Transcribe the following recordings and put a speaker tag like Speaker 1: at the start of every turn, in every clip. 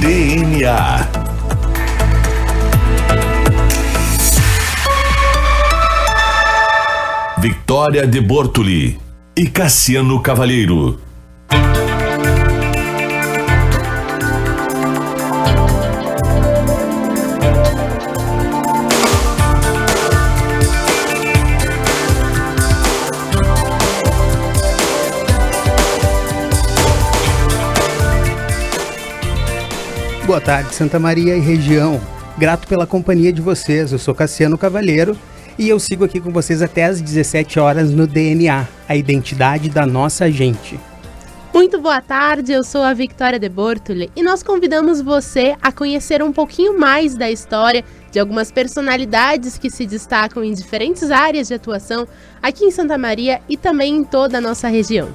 Speaker 1: DNA. Victoria de Bortoli e Cassiano Cavalheiro.
Speaker 2: Boa tarde, Santa Maria e região. Grato pela companhia de vocês. Eu sou Cassiano Cavalheiro e eu sigo aqui com vocês até às 17 horas no DNA, a identidade da nossa gente.
Speaker 3: Muito boa tarde, eu sou a Victoria de Bortoli e nós convidamos você a conhecer um pouquinho mais da história de algumas personalidades que se destacam em diferentes áreas de atuação aqui em Santa Maria e também em toda a nossa região.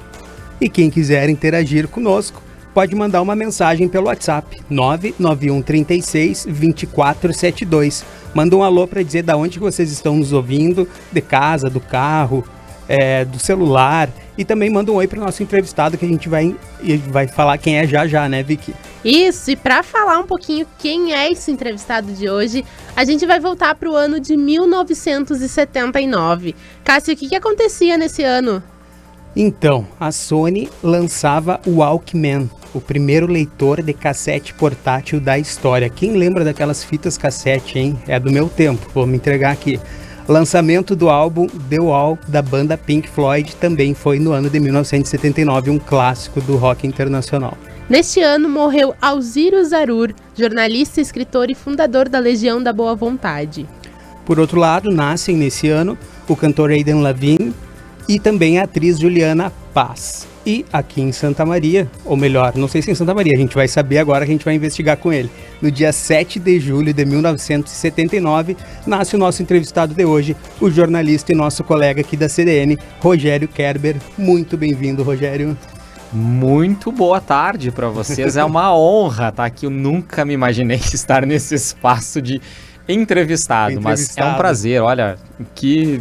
Speaker 2: E quem quiser interagir conosco, pode mandar uma mensagem pelo WhatsApp 99136-2472. Manda um alô para dizer de onde vocês estão nos ouvindo, de casa, do carro, do celular. E também manda um oi para o nosso entrevistado que a gente vai falar quem é já, né, Vicky?
Speaker 3: Isso, e para falar um pouquinho quem é esse entrevistado de hoje, a gente vai voltar para o ano de 1979. Cássio, o que acontecia nesse ano?
Speaker 2: Então, a Sony lançava o Walkman, o primeiro leitor de cassete portátil da história. Quem lembra daquelas fitas cassete, hein? É do meu tempo, vou me entregar aqui. Lançamento do álbum The Wall, da banda Pink Floyd, também foi no ano de 1979, um clássico do rock internacional.
Speaker 3: Neste ano morreu Alziro Zarur, jornalista, escritor e fundador da Legião da Boa Vontade.
Speaker 2: Por outro lado, nascem nesse ano o cantor Aidan Lavigne e também a atriz Juliana Paz. E aqui em Santa Maria, ou melhor, não sei se em Santa Maria, a gente vai saber agora que a gente vai investigar com ele. No dia 7 de julho de 1979, nasce o nosso entrevistado de hoje, o jornalista e nosso colega aqui da CDN, Rogério Kerber. Muito bem-vindo, Rogério.
Speaker 4: Muito boa tarde para vocês, é uma honra estar aqui, eu nunca me imaginei estar nesse espaço de entrevistado, mas é um prazer, olha, que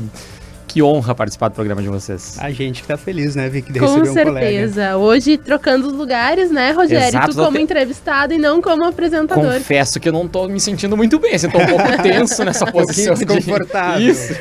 Speaker 4: honra participar do programa de vocês.
Speaker 2: A gente que tá feliz, né, Vicky, de
Speaker 3: com
Speaker 2: receber um colega.
Speaker 3: Com certeza. Hoje, trocando os lugares, né, Rogério?
Speaker 4: Exato,
Speaker 3: tu como entrevistado e não como apresentador.
Speaker 4: Confesso que eu não tô me sentindo muito bem, assim, tô um pouco tenso nessa posição.
Speaker 2: Desconfortável.
Speaker 4: Isso.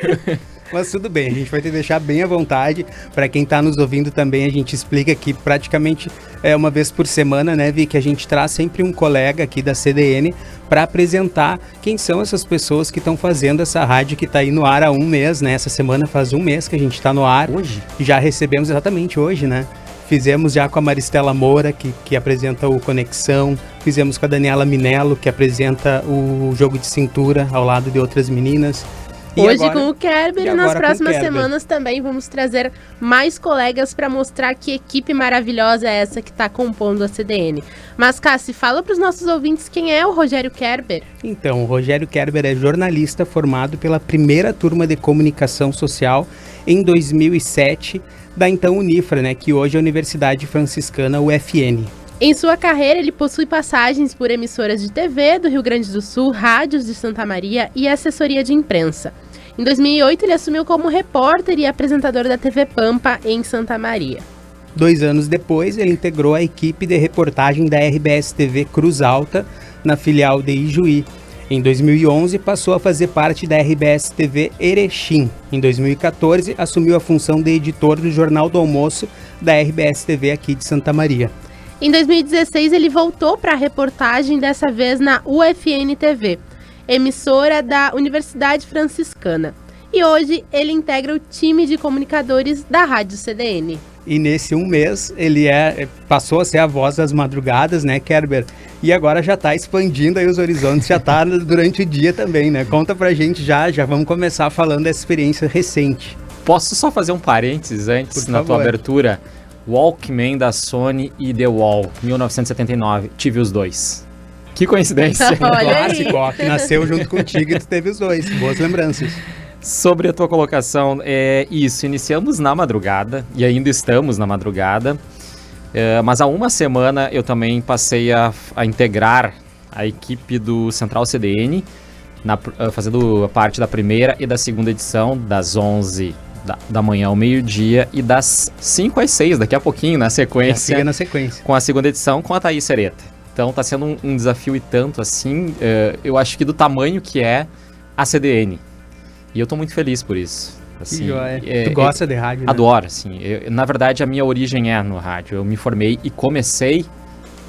Speaker 2: Mas tudo bem, a gente vai te deixar bem à vontade. Para quem está nos ouvindo também, a gente explica que praticamente uma vez por semana, né, Vi, que a gente traz sempre um colega aqui da CDN para apresentar quem são essas pessoas que estão fazendo essa rádio que está aí no ar há um mês, né? Essa semana faz um mês que a gente está no ar.
Speaker 4: Hoje?
Speaker 2: Já recebemos exatamente hoje, né? Fizemos já com a Maristela Moura, que apresenta o Conexão. Fizemos com a Daniela Minello, que apresenta o Jogo de Cintura ao lado de outras meninas.
Speaker 3: Hoje agora, com o Kerber e nas próximas semanas também vamos trazer mais colegas para mostrar que equipe maravilhosa é essa que está compondo a CDN. Mas, Cassi, fala para os nossos ouvintes quem é o Rogério Kerber.
Speaker 2: Então, o Rogério Kerber é jornalista formado pela primeira turma de comunicação social em 2007 da então Unifra, né, que hoje é a Universidade Franciscana UFN.
Speaker 3: Em sua carreira, ele possui passagens por emissoras de TV do Rio Grande do Sul, rádios de Santa Maria e assessoria de imprensa. Em 2008, ele assumiu como repórter e apresentador da TV Pampa, em Santa Maria.
Speaker 2: 2 anos depois, ele integrou a equipe de reportagem da RBS TV Cruz Alta, na filial de Ijuí. Em 2011, passou a fazer parte da RBS TV Erechim. Em 2014, assumiu a função de editor do Jornal do Almoço da RBS TV aqui de Santa Maria.
Speaker 3: Em 2016, ele voltou para a reportagem, dessa vez na UFN TV, emissora da Universidade Franciscana. E hoje ele integra o time de comunicadores da Rádio CDN.
Speaker 2: E nesse um mês ele passou a ser a voz das madrugadas, né, Kerber? E agora já está expandindo aí os horizontes, já está durante o dia também, né? Conta pra gente já vamos começar falando dessa experiência recente.
Speaker 4: Posso só fazer um parênteses antes, na tua abertura? Walkman da Sony e The Wall, 1979. Tive os dois. Que coincidência.
Speaker 2: Clássico, ó, que nasceu junto contigo e tu teve os dois. Boas lembranças.
Speaker 4: Sobre a tua colocação, isso, iniciamos na madrugada e ainda estamos na madrugada, mas há uma semana eu também passei a integrar a equipe do Central CDN, fazendo parte da primeira e da segunda edição, das 11 da manhã ao meio-dia e das 5 às 6, daqui a pouquinho, na sequência.
Speaker 2: Siga na sequência.
Speaker 4: Com a segunda edição com a Thaís Sereta. Então tá sendo um desafio e tanto assim, eu acho que do tamanho que é a CDN. E eu tô muito feliz por isso. Assim,
Speaker 2: Que joia. Tu gosta de rádio, né?
Speaker 4: Adoro, assim. Na verdade, a minha origem é no rádio. Eu me formei e comecei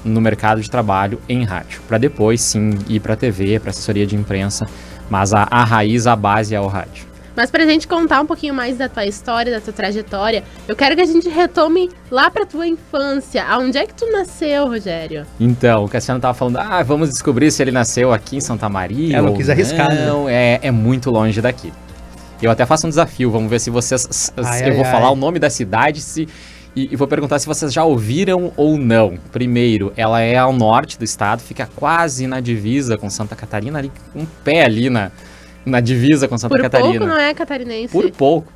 Speaker 4: no mercado de trabalho em rádio. Para depois, sim, ir para TV, para assessoria de imprensa. Mas a raiz, a base é o rádio.
Speaker 3: Mas pra gente contar um pouquinho mais da tua história, da tua trajetória, eu quero que a gente retome lá pra tua infância. Aonde é que tu nasceu, Rogério?
Speaker 4: Então, o Cassiano tava falando, vamos descobrir se ele nasceu aqui em Santa Maria.
Speaker 2: Eu não quis arriscar,
Speaker 4: não, né? É muito longe daqui. Eu até faço um desafio, vamos ver se vocês... eu vou falar o nome da cidade e vou perguntar se vocês já ouviram ou não. Primeiro, ela é ao norte do estado, fica quase na divisa com Santa Catarina, ali, um pé ali na divisa com Santa Catarina.
Speaker 3: Por pouco não é catarinense?
Speaker 4: Por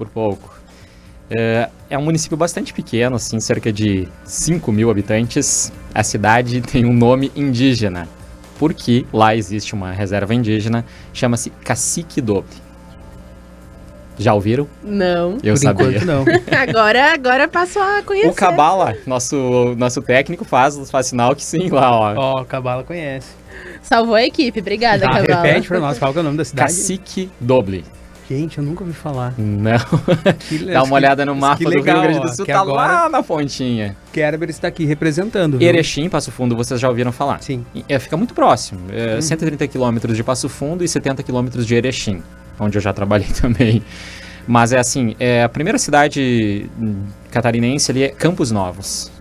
Speaker 4: pouco. É um município bastante pequeno, assim, cerca de 5 mil habitantes. A cidade tem um nome indígena, porque lá existe uma reserva indígena, chama-se Cacique Doble. Já ouviram?
Speaker 3: Não.
Speaker 4: Eu sabia.
Speaker 2: Enquanto não.
Speaker 3: Agora passou a conhecer.
Speaker 4: O Cabala, nosso técnico, faz sinal que sim lá, ó.
Speaker 2: Ó, o Cabala conhece.
Speaker 3: Salvou a equipe, obrigada, Cabala.
Speaker 2: Repete pra nós, qual que é o nome da cidade?
Speaker 4: Cacique Doble.
Speaker 2: Gente, eu nunca ouvi falar.
Speaker 4: Não. Dá uma olhada no mapa do Rio Grande do Sul, tá
Speaker 2: agora
Speaker 4: lá na pontinha.
Speaker 2: Kerber está aqui representando. Viu?
Speaker 4: Erechim, Passo Fundo, vocês já ouviram falar?
Speaker 2: Sim.
Speaker 4: Fica muito próximo. 130 quilômetros de Passo Fundo e 70 quilômetros de Erechim, onde eu já trabalhei também. Mas é assim, a primeira cidade catarinense ali é Campos Novos.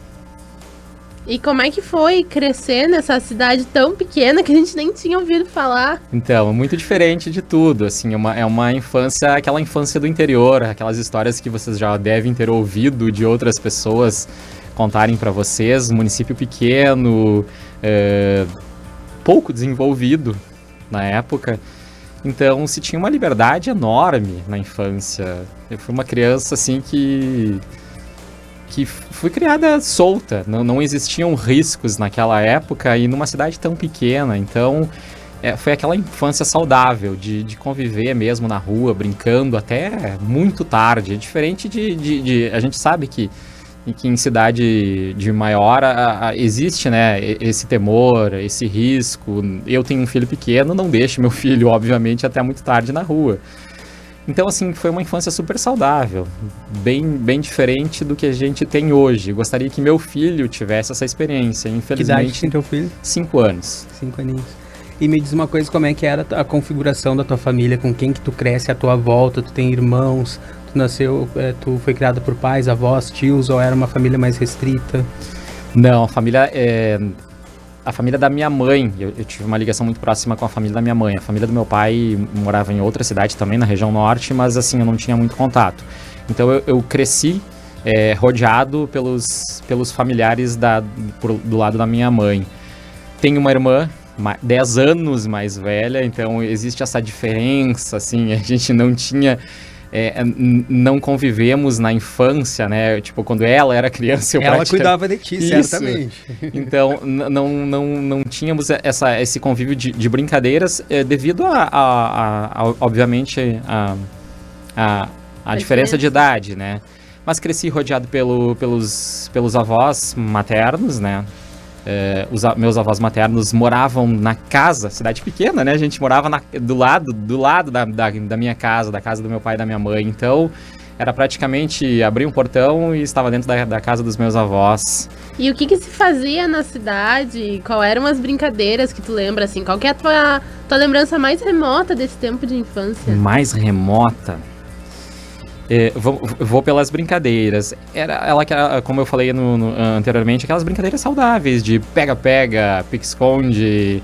Speaker 3: E como é que foi crescer nessa cidade tão pequena que a gente nem tinha ouvido falar?
Speaker 4: Então, é muito diferente de tudo, assim, é uma infância, aquela infância do interior, aquelas histórias que vocês já devem ter ouvido de outras pessoas contarem para vocês, município pequeno, pouco desenvolvido na época, então se tinha uma liberdade enorme na infância. Eu fui uma criança, assim, que fui criada solta, não existiam riscos naquela época e numa cidade tão pequena, então foi aquela infância saudável, de conviver mesmo na rua, brincando até muito tarde, diferente a gente sabe que em cidade de maior existe, né, esse temor, esse risco. Eu tenho um filho pequeno, não deixo meu filho, obviamente, até muito tarde na rua. Então, assim, foi uma infância super saudável, bem diferente do que a gente tem hoje. Gostaria que meu filho tivesse essa experiência, infelizmente.
Speaker 2: Que idade tem teu filho?
Speaker 4: 5 anos.
Speaker 2: 5 aninhos. E me diz uma coisa, como é que era a configuração da tua família, com quem que tu cresce à tua volta, tu tem irmãos, tu nasceu, tu foi criada por pais, avós, tios, ou era uma família mais restrita?
Speaker 4: Não, a família da minha mãe, eu tive uma ligação muito próxima com a família da minha mãe. A família do meu pai morava em outra cidade também, na região norte, mas assim, eu não tinha muito contato. Então eu cresci rodeado pelos familiares do lado da minha mãe. Tenho uma irmã 10 anos mais velha, então existe essa diferença, assim, a gente não tinha... não convivemos na infância, né? Tipo, quando ela era criança,
Speaker 2: ela cuidava de ti,
Speaker 4: isso.
Speaker 2: certamente.
Speaker 4: Então, não tínhamos esse convívio de brincadeiras devido obviamente, a diferença de idade, né? Mas cresci rodeado pelos avós maternos, né? Meus avós maternos moravam na casa, cidade pequena, né? A gente morava do lado da minha casa, da casa do meu pai e da minha mãe. Então, era praticamente abrir um portão e estava dentro da casa dos meus avós.
Speaker 3: E o que se fazia na cidade? Qual eram as brincadeiras que tu lembra, assim? Qual que é a tua lembrança mais remota desse tempo de infância?
Speaker 4: Mais remota? Vou pelas brincadeiras. Ela como eu falei anteriormente, aquelas brincadeiras saudáveis de pega-pega, pique-esconde,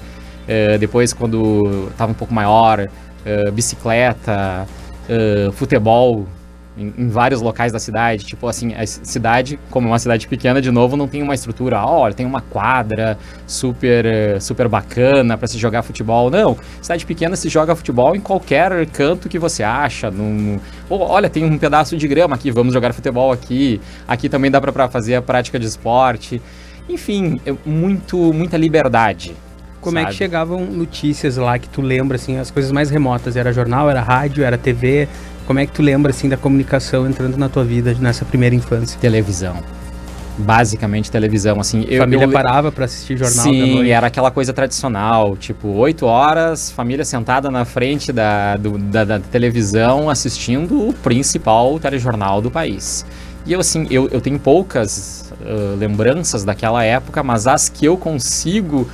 Speaker 4: depois quando estava um pouco maior, bicicleta, futebol em vários locais da cidade. Tipo assim, a cidade, como é uma cidade pequena, de novo, não tem uma estrutura, olha, tem uma quadra super bacana para se jogar futebol. Não, cidade pequena se joga futebol em qualquer canto que você acha. Olha, tem um pedaço de grama aqui, vamos jogar futebol aqui. Aqui também dá para fazer a prática de esporte. Enfim, muita liberdade.
Speaker 2: Como é que chegavam notícias lá que tu lembra, assim, as coisas mais remotas? Era jornal, era rádio, era TV? Como é que tu lembra, assim, da comunicação entrando na tua vida nessa primeira infância?
Speaker 4: Televisão. basicamente televisão, assim.
Speaker 2: A família parava para assistir jornal da noite.
Speaker 4: Sim, era aquela coisa tradicional, tipo, 8 horas, família sentada na frente da televisão assistindo o principal telejornal do país. E eu, assim, eu tenho poucas lembranças daquela época, mas as que eu consigo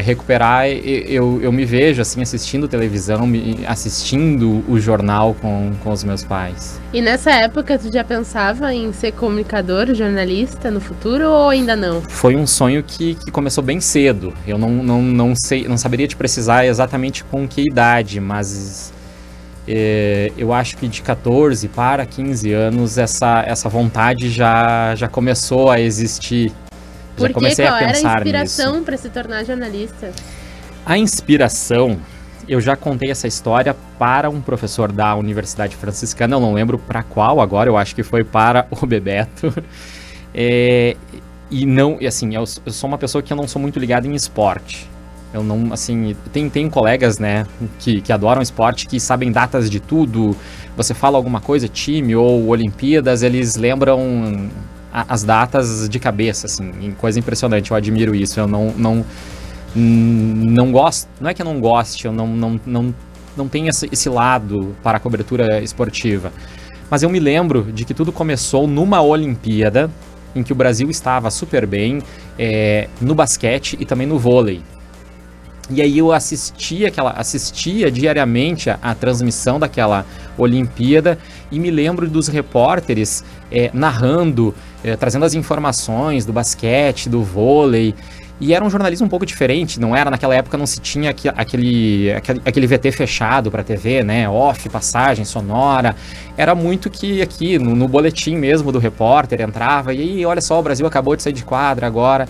Speaker 4: recuperar, eu me vejo, assim, assistindo televisão, assistindo o jornal com os meus pais.
Speaker 3: E nessa época, tu já pensava em ser comunicador, jornalista no futuro ou ainda não?
Speaker 4: Foi um sonho que começou bem cedo. Eu não sei, não saberia te precisar exatamente com que idade, mas eu acho que de 14 para 15 anos essa vontade já começou a existir. Já comecei a pensar nisso. Qual era a
Speaker 3: inspiração para se tornar jornalista?
Speaker 4: A inspiração, eu já contei essa história para um professor da Universidade Franciscana, eu não lembro para qual agora, eu acho que foi para o Bebeto. Eu sou uma pessoa que eu não sou muito ligado em esporte. Eu não, assim, tem colegas, né, que adoram esporte, que sabem datas de tudo. Você fala alguma coisa, time ou Olimpíadas, eles lembram as datas de cabeça, assim, coisa impressionante, eu admiro isso, eu não gosto, não é que eu não goste, eu não tenho esse lado para a cobertura esportiva, mas eu me lembro de que tudo começou numa Olimpíada, em que o Brasil estava super bem, no basquete e também no vôlei. E aí eu assistia diariamente a transmissão daquela Olimpíada e me lembro dos repórteres narrando, trazendo as informações do basquete, do vôlei. E era um jornalismo um pouco diferente, não era, naquela época não se tinha aquele VT fechado para TV, né, off, passagem sonora. Era muito que aqui no boletim mesmo do repórter entrava e aí, olha só, o Brasil acabou de sair de quadra agora.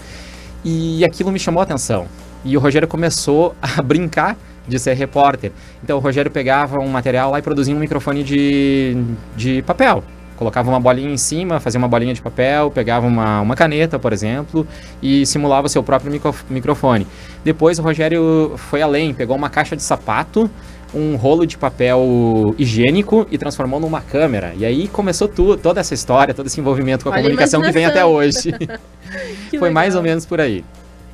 Speaker 4: E aquilo me chamou a atenção. E o Rogério começou a brincar de ser repórter. Então o Rogério pegava um material lá e produzia um microfone de papel. Colocava uma bolinha em cima, fazia uma bolinha de papel, pegava uma caneta, por exemplo, e simulava o seu próprio microfone. Depois o Rogério foi além, pegou uma caixa de sapato, um rolo de papel higiênico e transformou numa câmera. E aí começou toda essa história, todo esse envolvimento com a comunicação que vem até hoje. Foi mais ou menos por aí.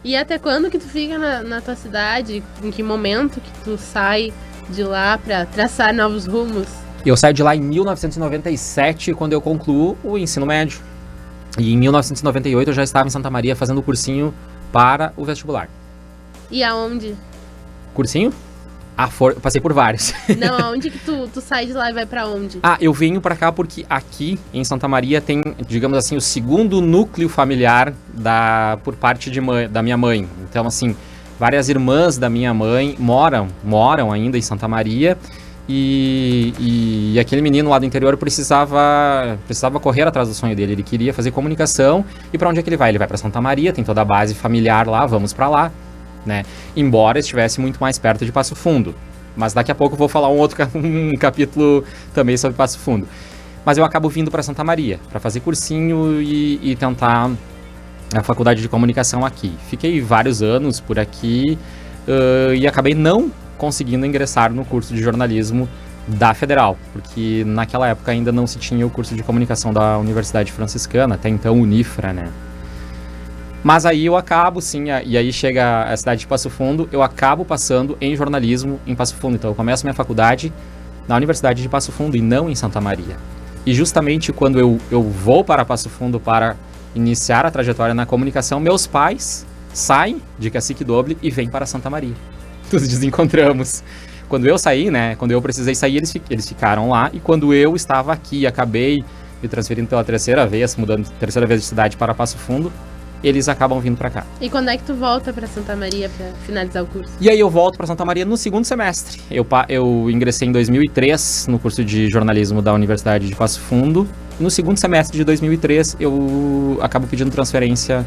Speaker 3: E até quando que tu fica na tua cidade? Em que momento que tu sai de lá para traçar novos rumos?
Speaker 4: Eu saio de lá em 1997, quando eu concluo o ensino médio. E em 1998 eu já estava em Santa Maria fazendo o cursinho para o vestibular.
Speaker 3: E aonde?
Speaker 4: Cursinho? Passei por vários.
Speaker 3: Não, aonde que tu sai de lá e vai pra onde?
Speaker 4: Eu venho pra cá porque aqui em Santa Maria tem, digamos assim, o segundo núcleo familiar por parte da minha mãe. Então, assim, várias irmãs da minha mãe moram ainda em Santa Maria e aquele menino lá do interior precisava correr atrás do sonho dele. Ele queria fazer comunicação e pra onde é que ele vai? Ele vai pra Santa Maria, tem toda a base familiar lá, vamos pra lá. Né? Embora estivesse muito mais perto de Passo Fundo. Mas daqui a pouco eu vou falar um capítulo também sobre Passo Fundo. Mas eu acabo vindo para Santa Maria, para fazer cursinho e tentar a faculdade de comunicação aqui. Fiquei vários anos por aqui e acabei não conseguindo ingressar no curso de jornalismo da Federal, porque naquela época ainda não se tinha o curso de comunicação da Universidade Franciscana, até então Unifra, né? Mas aí eu acabo, sim, e aí chega a cidade de Passo Fundo, eu acabo passando em jornalismo em Passo Fundo. Então eu começo minha faculdade na Universidade de Passo Fundo e não em Santa Maria. E justamente quando eu vou para Passo Fundo para iniciar a trajetória na comunicação, meus pais saem de Cacique Doble e vêm para Santa Maria. Nos desencontramos. Quando eu saí, né, quando eu precisei sair, eles ficaram lá. E quando eu estava aqui, acabei me transferindo pela terceira vez de cidade para Passo Fundo, eles acabam vindo pra cá.
Speaker 3: E quando é que tu volta pra Santa Maria pra finalizar o curso?
Speaker 4: E aí eu volto pra Santa Maria no segundo semestre. Eu ingressei em 2003 no curso de jornalismo da Universidade de Passo Fundo. No segundo semestre de 2003 eu acabo pedindo transferência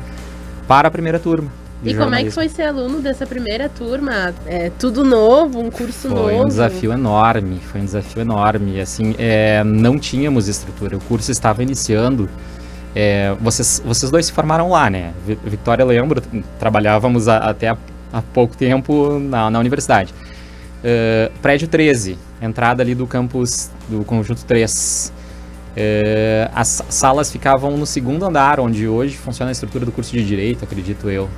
Speaker 4: para a primeira turma.
Speaker 3: E como é que foi ser aluno dessa primeira turma? Tudo novo, um curso novo?
Speaker 4: Foi um desafio enorme. Assim, não tínhamos estrutura, o curso estava iniciando. Vocês dois se formaram lá, né? Victoria, lembro, trabalhávamos até há pouco tempo na universidade. Prédio 13, entrada ali do campus do Conjunto 3. As salas ficavam no segundo andar, onde hoje funciona a estrutura do curso de Direito, acredito eu.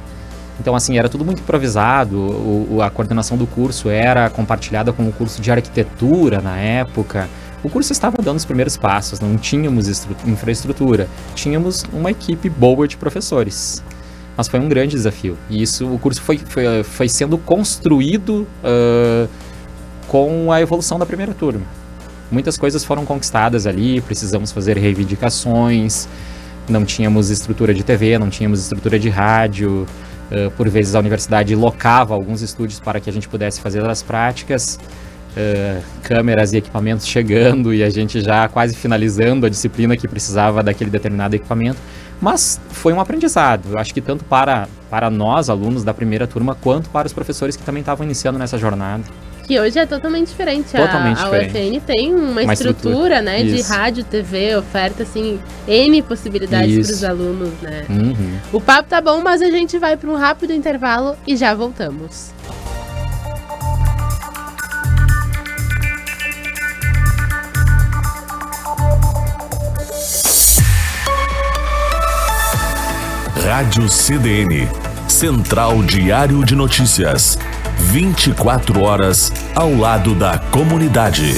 Speaker 4: Então, assim, era tudo muito improvisado, a coordenação do curso era compartilhada com o curso de Arquitetura na época. O curso estava dando os primeiros passos, não tínhamos infraestrutura, tínhamos uma equipe boa de professores. Mas foi um grande desafio, e o curso foi sendo construído com a evolução da primeira turma. Muitas coisas foram conquistadas ali, precisamos fazer reivindicações, não tínhamos estrutura de TV, não tínhamos estrutura de rádio, por vezes a universidade locava alguns estúdios para que a gente pudesse fazer as práticas, câmeras e equipamentos chegando e a gente já quase finalizando a disciplina que precisava daquele determinado equipamento, mas foi um aprendizado, eu acho que tanto para nós, alunos da primeira turma, quanto para os professores que também estavam iniciando nessa jornada.
Speaker 3: Que hoje é totalmente diferente.
Speaker 4: Totalmente
Speaker 3: a
Speaker 4: diferente.
Speaker 3: UFN tem uma estrutura, né, de rádio, TV, oferta, assim, N possibilidades para os alunos, né?
Speaker 4: Uhum.
Speaker 3: O papo tá bom, mas a gente vai para um rápido intervalo e já voltamos.
Speaker 1: Rádio CDN, Central Diário de Notícias. 24 horas ao lado da comunidade.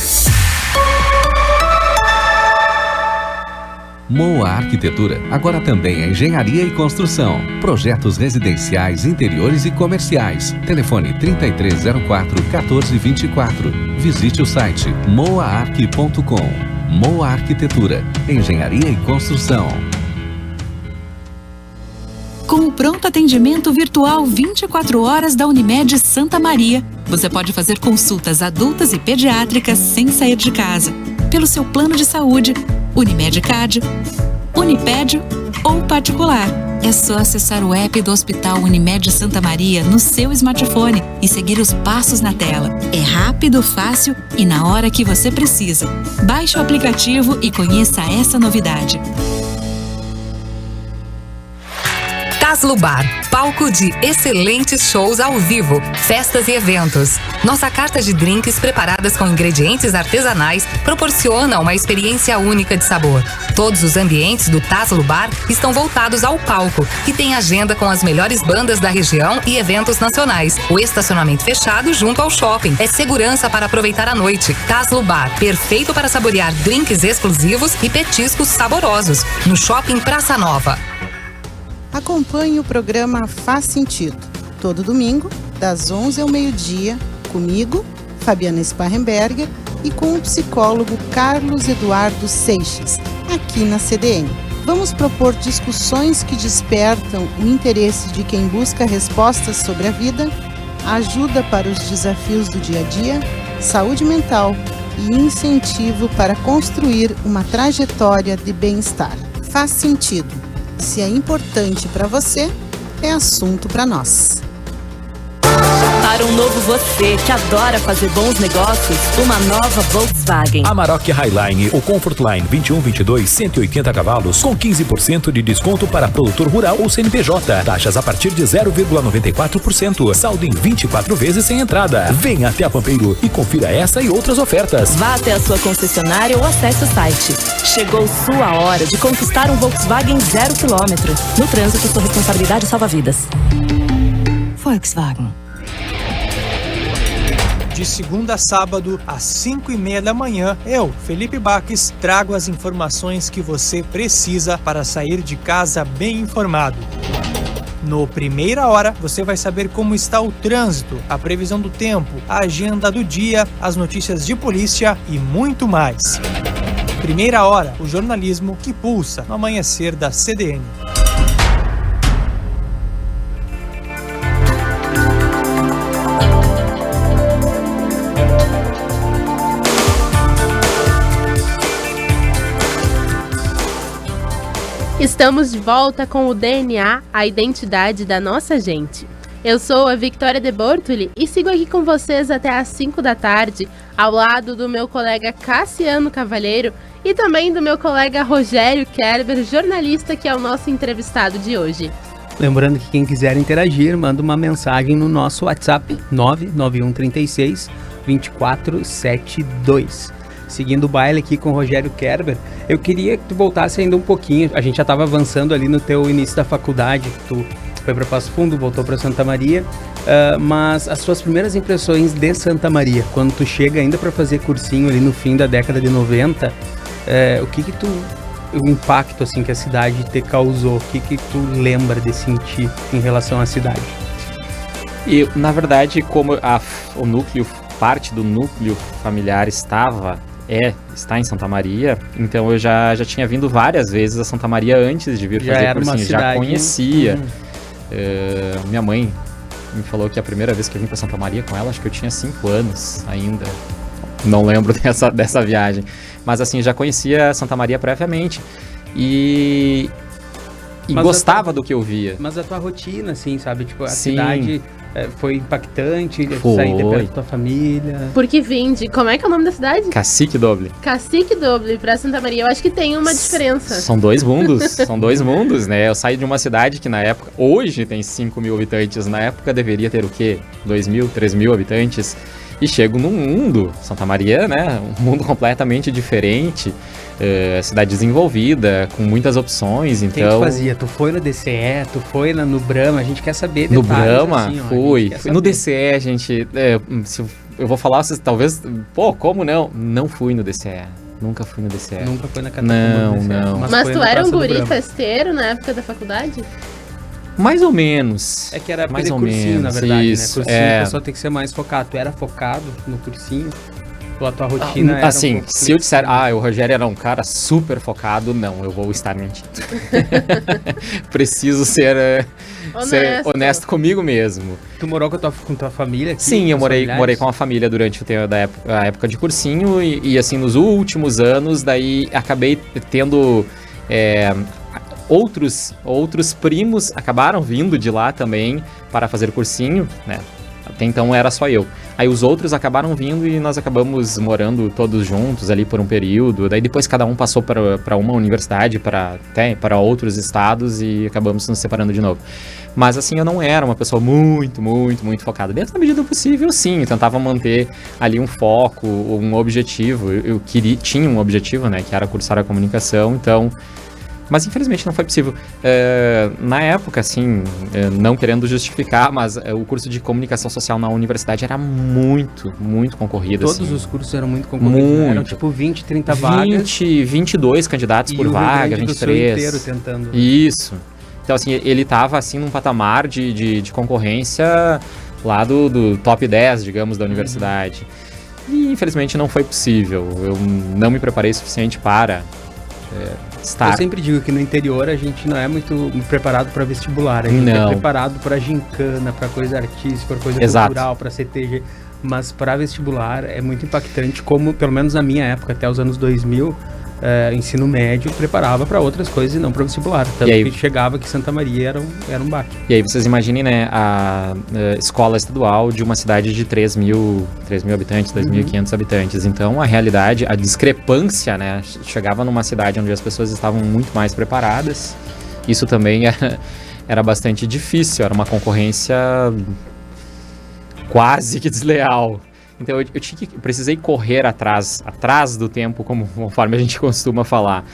Speaker 5: Moa Arquitetura agora também é engenharia e construção. Projetos residenciais, interiores e comerciais. Telefone 3304-1424. Visite o site moaarq.com. Moa Arquitetura, engenharia e construção.
Speaker 6: Com o pronto atendimento virtual 24 horas da Unimed Santa Maria, você pode fazer consultas adultas e pediátricas sem sair de casa, pelo seu plano de saúde, Unimed Card, Uniped ou particular. É só acessar o app do Hospital Unimed Santa Maria no seu smartphone e seguir os passos na tela. É rápido, fácil e na hora que você precisa. Baixe o aplicativo e conheça essa novidade.
Speaker 7: Taslo Bar, palco de excelentes shows ao vivo, festas e eventos. Nossa carta de drinks preparadas com ingredientes artesanais proporciona uma experiência única de sabor. Todos os ambientes do Taslo Bar estão voltados ao palco, que tem agenda com as melhores bandas da região e eventos nacionais. O estacionamento fechado junto ao shopping é segurança para aproveitar a noite. Taslo Bar, perfeito para saborear drinks exclusivos e petiscos saborosos, no Shopping Praça Nova.
Speaker 8: Acompanhe o programa Faz Sentido, todo domingo, das 11 ao meio-dia, comigo, Fabiana Sparrenberger, e com o psicólogo Carlos Eduardo Seixas, aqui na CDN. Vamos propor discussões que despertam o interesse de quem busca respostas sobre a vida, ajuda para os desafios do dia a dia, saúde mental e incentivo para construir uma trajetória de bem-estar. Faz Sentido. Se é importante para você, é assunto para nós.
Speaker 9: Para um novo você que adora fazer bons negócios, uma nova Volkswagen.
Speaker 10: Amarok Highline ou Comfortline 21-22 180 cavalos com 15% de desconto para produtor rural ou CNPJ. Taxas a partir de 0,94%. Saldo em 24 vezes sem entrada. Venha até a Pampeiro e confira essa e outras ofertas.
Speaker 9: Vá até a sua concessionária ou acesse o site. Chegou sua hora de conquistar um Volkswagen 0 km. No trânsito, sua responsabilidade salva vidas. Volkswagen.
Speaker 11: De segunda a sábado, às 5:30 da manhã, eu, Felipe Baques, trago as informações que você precisa para sair de casa bem informado. No Primeira Hora, você vai saber como está o trânsito, a previsão do tempo, a agenda do dia, as notícias de polícia e muito mais. Primeira Hora, o jornalismo que pulsa no amanhecer da CDN.
Speaker 3: Estamos de volta com o DNA, a identidade da nossa gente. Eu sou a Victoria de Bortoli e sigo aqui com vocês até às 5 da tarde, ao lado do meu colega Cassiano Cavalheiro e também do meu colega Rogério Kerber, jornalista, que é o nosso entrevistado de hoje.
Speaker 2: Lembrando que quem quiser interagir, manda uma mensagem no nosso WhatsApp 99136 2472. seguindo o baile aqui com o Rogério Kerber, eu queria que tu voltasse ainda um pouquinho. A gente já estava avançando ali no teu início da faculdade, tu foi para Passo Fundo, voltou para Santa Maria, mas as suas primeiras impressões de Santa Maria, quando tu chega ainda para fazer cursinho ali no fim da década de 90, o impacto assim que a cidade te causou, o que tu lembra de sentir em relação à cidade?
Speaker 4: E, na verdade, como parte do núcleo familiar está em Santa Maria, então eu já tinha vindo várias vezes a Santa Maria antes de vir fazer cursinho, já conhecia. Minha mãe me falou que a primeira vez que eu vim para Santa Maria com ela, acho que eu tinha 5 anos ainda, não lembro dessa viagem, mas assim, já conhecia Santa Maria previamente e gostava do que eu via.
Speaker 2: Mas a tua rotina, assim, sabe, tipo, a
Speaker 4: Sim.
Speaker 2: cidade foi impactante, sair de perto da tua família.
Speaker 3: Porque Vinde, como é que é o nome da cidade?
Speaker 4: Cacique Doble.
Speaker 3: Cacique Doble pra Santa Maria, eu acho que tem uma diferença.
Speaker 4: São dois mundos, né? Eu saí de uma cidade que na época, hoje tem 5 mil habitantes, na época deveria ter o quê? 2 mil, 3 mil habitantes. E chego num mundo, Santa Maria, né? Um mundo completamente diferente, cidade desenvolvida, com muitas opções, então...
Speaker 2: O que tu fazia? Tu foi no DCE, tu foi no Brahma, a gente quer saber detalhes.
Speaker 4: No Brahma,
Speaker 2: assim,
Speaker 4: fui no DCE, gente, se eu vou falar, vocês talvez, como não? Não fui no DCE. Nunca fui no DCE.
Speaker 2: Nunca foi na catacumba do DCE.
Speaker 4: Não.
Speaker 3: Mas tu era um guri festeiro na época da faculdade?
Speaker 4: Mais ou menos.
Speaker 2: É que era
Speaker 4: mais
Speaker 2: de
Speaker 4: ou
Speaker 2: cursinho,
Speaker 4: menos,
Speaker 2: na verdade,
Speaker 4: isso,
Speaker 2: né? Cursinho, a pessoa tem que ser mais focado. Tu era focado no cursinho? A tua rotina era
Speaker 4: assim, se eu disser, o Rogério era um cara super focado, não, eu vou estar mentindo. Preciso ser honesto comigo mesmo.
Speaker 2: Tu morou com tua família aqui?
Speaker 4: Sim, eu morei com a família durante a época de cursinho e assim, nos últimos anos, daí acabei tendo... Outros primos acabaram vindo de lá também para fazer cursinho, né? Até então era só eu. Aí os outros acabaram vindo e nós acabamos morando todos juntos ali por um período. Daí depois cada um passou para uma universidade, para outros estados e acabamos nos separando de novo. Mas assim, eu não era uma pessoa muito, muito, muito focada. Dentro da medida do possível, sim. Eu tentava manter ali um foco, um objetivo. Eu tinha um objetivo, né? Que era cursar a comunicação, então... Mas infelizmente não foi possível. Na época, assim, não querendo justificar, mas o curso de comunicação social na universidade era muito, muito concorrido.
Speaker 2: Todos os cursos eram muito concorridos, né? Eram tipo 20, 30 vagas.
Speaker 4: 22 candidatos por vaga, 23.
Speaker 2: Inteiro tentando.
Speaker 4: Isso. Então, assim, ele tava, assim, num patamar de concorrência lá do top 10, digamos, da universidade. E infelizmente não foi possível. Eu não me preparei o suficiente para...
Speaker 2: Eu sempre digo que no interior a gente não é muito preparado para vestibular, a gente é preparado para gincana, para coisa artística, para coisa cultural, para CTG, mas para vestibular é muito impactante, como pelo menos na minha época, até os anos 2000, ensino médio preparava para outras coisas e não para vestibular, tanto que chegava que Santa Maria era um baque.
Speaker 4: E aí vocês imaginem, né, a escola estadual de uma cidade de 3 mil habitantes, 2.500 habitantes, então a realidade, a discrepância, né, chegava numa cidade onde as pessoas estavam muito mais preparadas, isso também era bastante difícil, era uma concorrência quase que desleal. Então eu precisei correr atrás do tempo, conforme a gente costuma falar.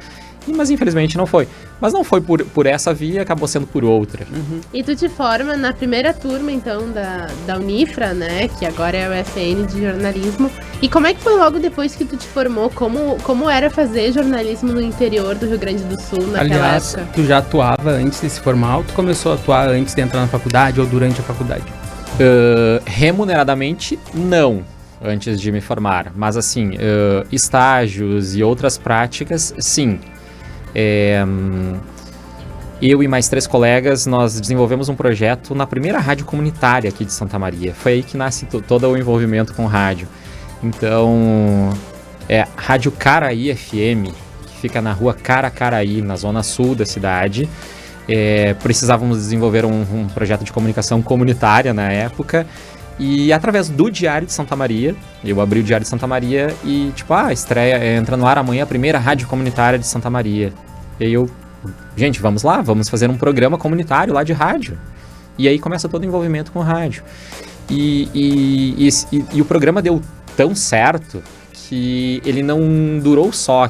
Speaker 4: Mas infelizmente não foi. Mas não foi por essa via, acabou sendo por outra.
Speaker 3: E tu te forma na primeira turma, então, da Unifra, né? Que agora é o UFN de jornalismo. E como é que foi logo depois que tu te formou? Como era fazer jornalismo no interior do Rio Grande do Sul naquela época?
Speaker 2: Tu já atuava antes de se formar ou tu começou a atuar antes de entrar na faculdade ou durante a faculdade?
Speaker 4: Remuneradamente, não, antes de me formar. Mas assim, estágios e outras práticas, sim. Eu e mais 3 colegas, nós desenvolvemos um projeto na primeira rádio comunitária aqui de Santa Maria. Foi aí que nasce todo o envolvimento com rádio. Então, Rádio Caraí FM, que fica na rua Caracaraí, na zona sul da cidade. Precisávamos desenvolver um projeto de comunicação comunitária na época. E através do Diário de Santa Maria, eu abri o Diário de Santa Maria e, estreia, entra no ar amanhã a primeira rádio comunitária de Santa Maria. E aí gente, vamos lá, vamos fazer um programa comunitário lá de rádio. E aí começa todo o envolvimento com rádio. E o programa deu tão certo que ele não durou só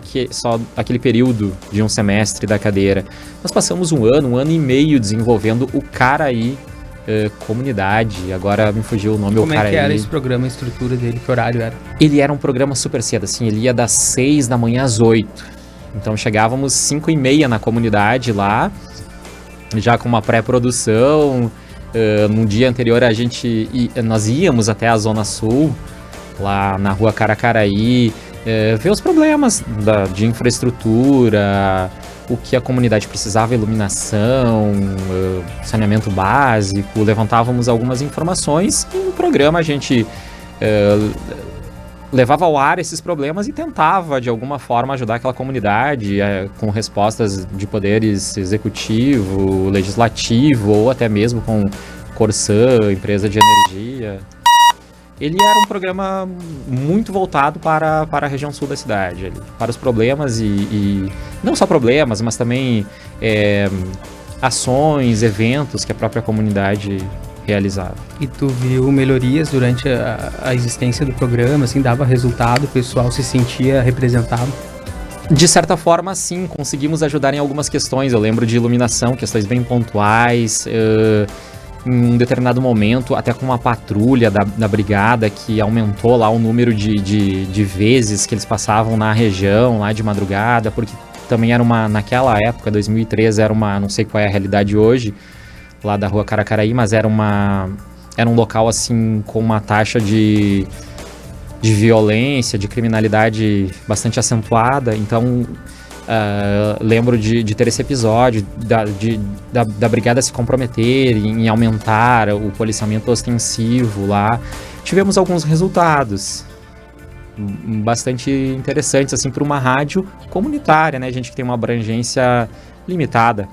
Speaker 4: aquele período de um semestre da cadeira. Nós passamos um ano e meio desenvolvendo o Caraí Comunidade. Agora me fugiu o nome.
Speaker 2: Como
Speaker 4: o Caraí.
Speaker 2: É que era esse programa, a estrutura dele, que horário era?
Speaker 4: Ele era um programa super cedo, assim, ele ia das 6 da manhã às 8. Então chegávamos 5h30 na comunidade lá, já com uma pré-produção. No dia anterior nós íamos até a Zona Sul, lá na rua Caracaraí, ver os problemas de infraestrutura, o que a comunidade precisava, iluminação, saneamento básico. Levantávamos algumas informações e no programa a gente levava ao ar esses problemas e tentava de alguma forma ajudar aquela comunidade com respostas de poderes executivo, legislativo ou até mesmo com Corsã, empresa de energia. Ele era um programa muito voltado para a região sul da cidade, para os problemas e não só problemas, mas também ações, eventos que a própria comunidade realizava.
Speaker 2: E tu viu melhorias durante a existência do programa, assim, dava resultado, o pessoal se sentia representado?
Speaker 4: De certa forma, sim, conseguimos ajudar em algumas questões. Eu lembro de iluminação, questões bem pontuais, em um determinado momento, até com uma patrulha da brigada que aumentou lá o número de vezes que eles passavam na região, lá de madrugada, porque também era naquela época, 2013, não sei qual é a realidade hoje, lá da rua Caracaraí, mas era um local assim com uma taxa de violência, de criminalidade bastante acentuada. Então lembro de ter esse episódio da brigada se comprometer em aumentar o policiamento ostensivo lá. Tivemos alguns resultados bastante interessantes assim para uma rádio comunitária, né, gente que tem uma abrangência limitada.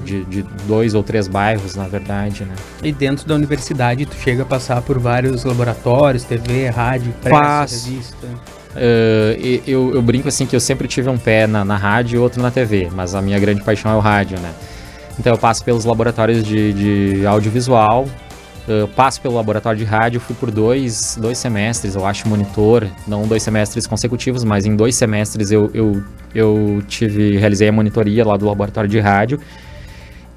Speaker 4: De 2 ou 3 bairros, na verdade, né?
Speaker 2: E dentro da universidade tu chega a passar por vários laboratórios, TV, rádio, pressa, revista?
Speaker 4: Eu brinco assim que eu sempre tive um pé na rádio e outro na TV, mas a minha grande paixão é o rádio, né? Então eu passo pelos laboratórios de audiovisual, passo pelo laboratório de rádio, fui por dois semestres, eu acho, monitor, não 2 semestres consecutivos, mas em 2 semestres eu realizei a monitoria lá do laboratório de rádio.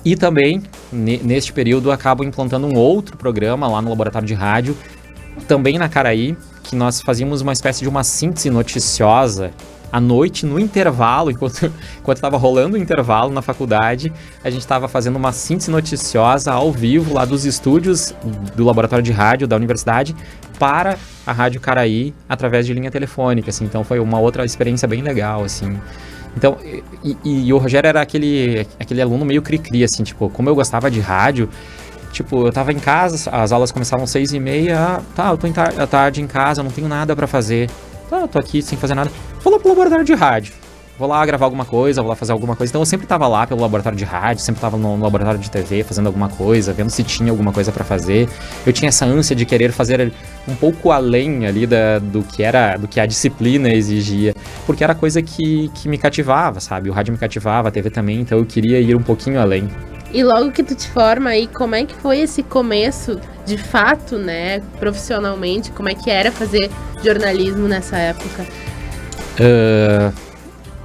Speaker 4: E também, neste período, acabo implantando um outro programa lá no laboratório de rádio, também na Caraí, que nós fazíamos uma espécie de uma síntese noticiosa à noite, no intervalo, enquanto estava rolando o intervalo na faculdade, a gente estava fazendo uma síntese noticiosa ao vivo lá dos estúdios do laboratório de rádio da universidade para a Rádio Caraí através de linha telefônica, assim. Então foi uma outra experiência bem legal, assim. Então, e o Rogério era aquele aluno meio cri-cri, assim, tipo, como eu gostava de rádio, tipo, eu tava em casa, as aulas começavam às 6h30, eu tô à tarde em casa, eu não tenho nada pra fazer, eu tô aqui sem fazer nada, vou lá pro laboratório de rádio, vou lá gravar alguma coisa, vou lá fazer alguma coisa. Então eu sempre tava lá pelo laboratório de rádio, sempre tava no laboratório de TV fazendo alguma coisa, vendo se tinha alguma coisa pra fazer. Eu tinha essa ânsia de querer fazer um pouco além ali do que a disciplina exigia, porque era coisa que me cativava, sabe? O rádio me cativava, a TV também, então eu queria ir um pouquinho além.
Speaker 3: E logo que tu te forma aí, como é que foi esse começo, de fato, né, profissionalmente? Como é que era fazer jornalismo nessa época?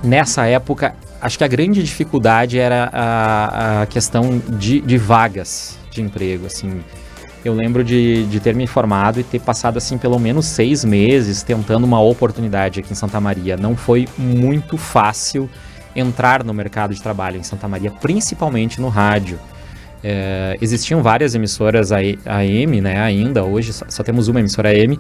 Speaker 4: Nessa época, acho que a grande dificuldade era a questão de vagas de emprego, assim. Eu lembro de ter me formado e ter passado, assim, pelo menos 6 meses tentando uma oportunidade aqui em Santa Maria. Não foi muito fácil entrar no mercado de trabalho em Santa Maria, principalmente no rádio. Existiam várias emissoras AM, né, ainda, hoje só temos uma emissora AM,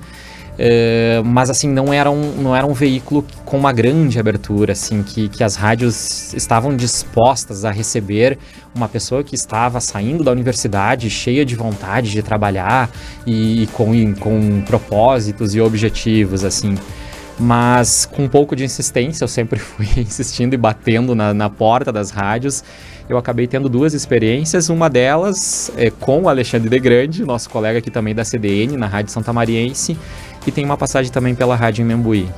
Speaker 4: mas assim, não era um veículo com uma grande abertura, assim, que as rádios estavam dispostas a receber uma pessoa que estava saindo da universidade cheia de vontade de trabalhar e com propósitos e objetivos, assim. Mas com um pouco de insistência, eu sempre fui insistindo e batendo na porta das rádios. Eu acabei tendo 2 experiências, uma delas com o Alexandre de Grande, nosso colega aqui também da CDN, na Rádio Santa Mariense, e tem uma passagem também pela Rádio em Membuí.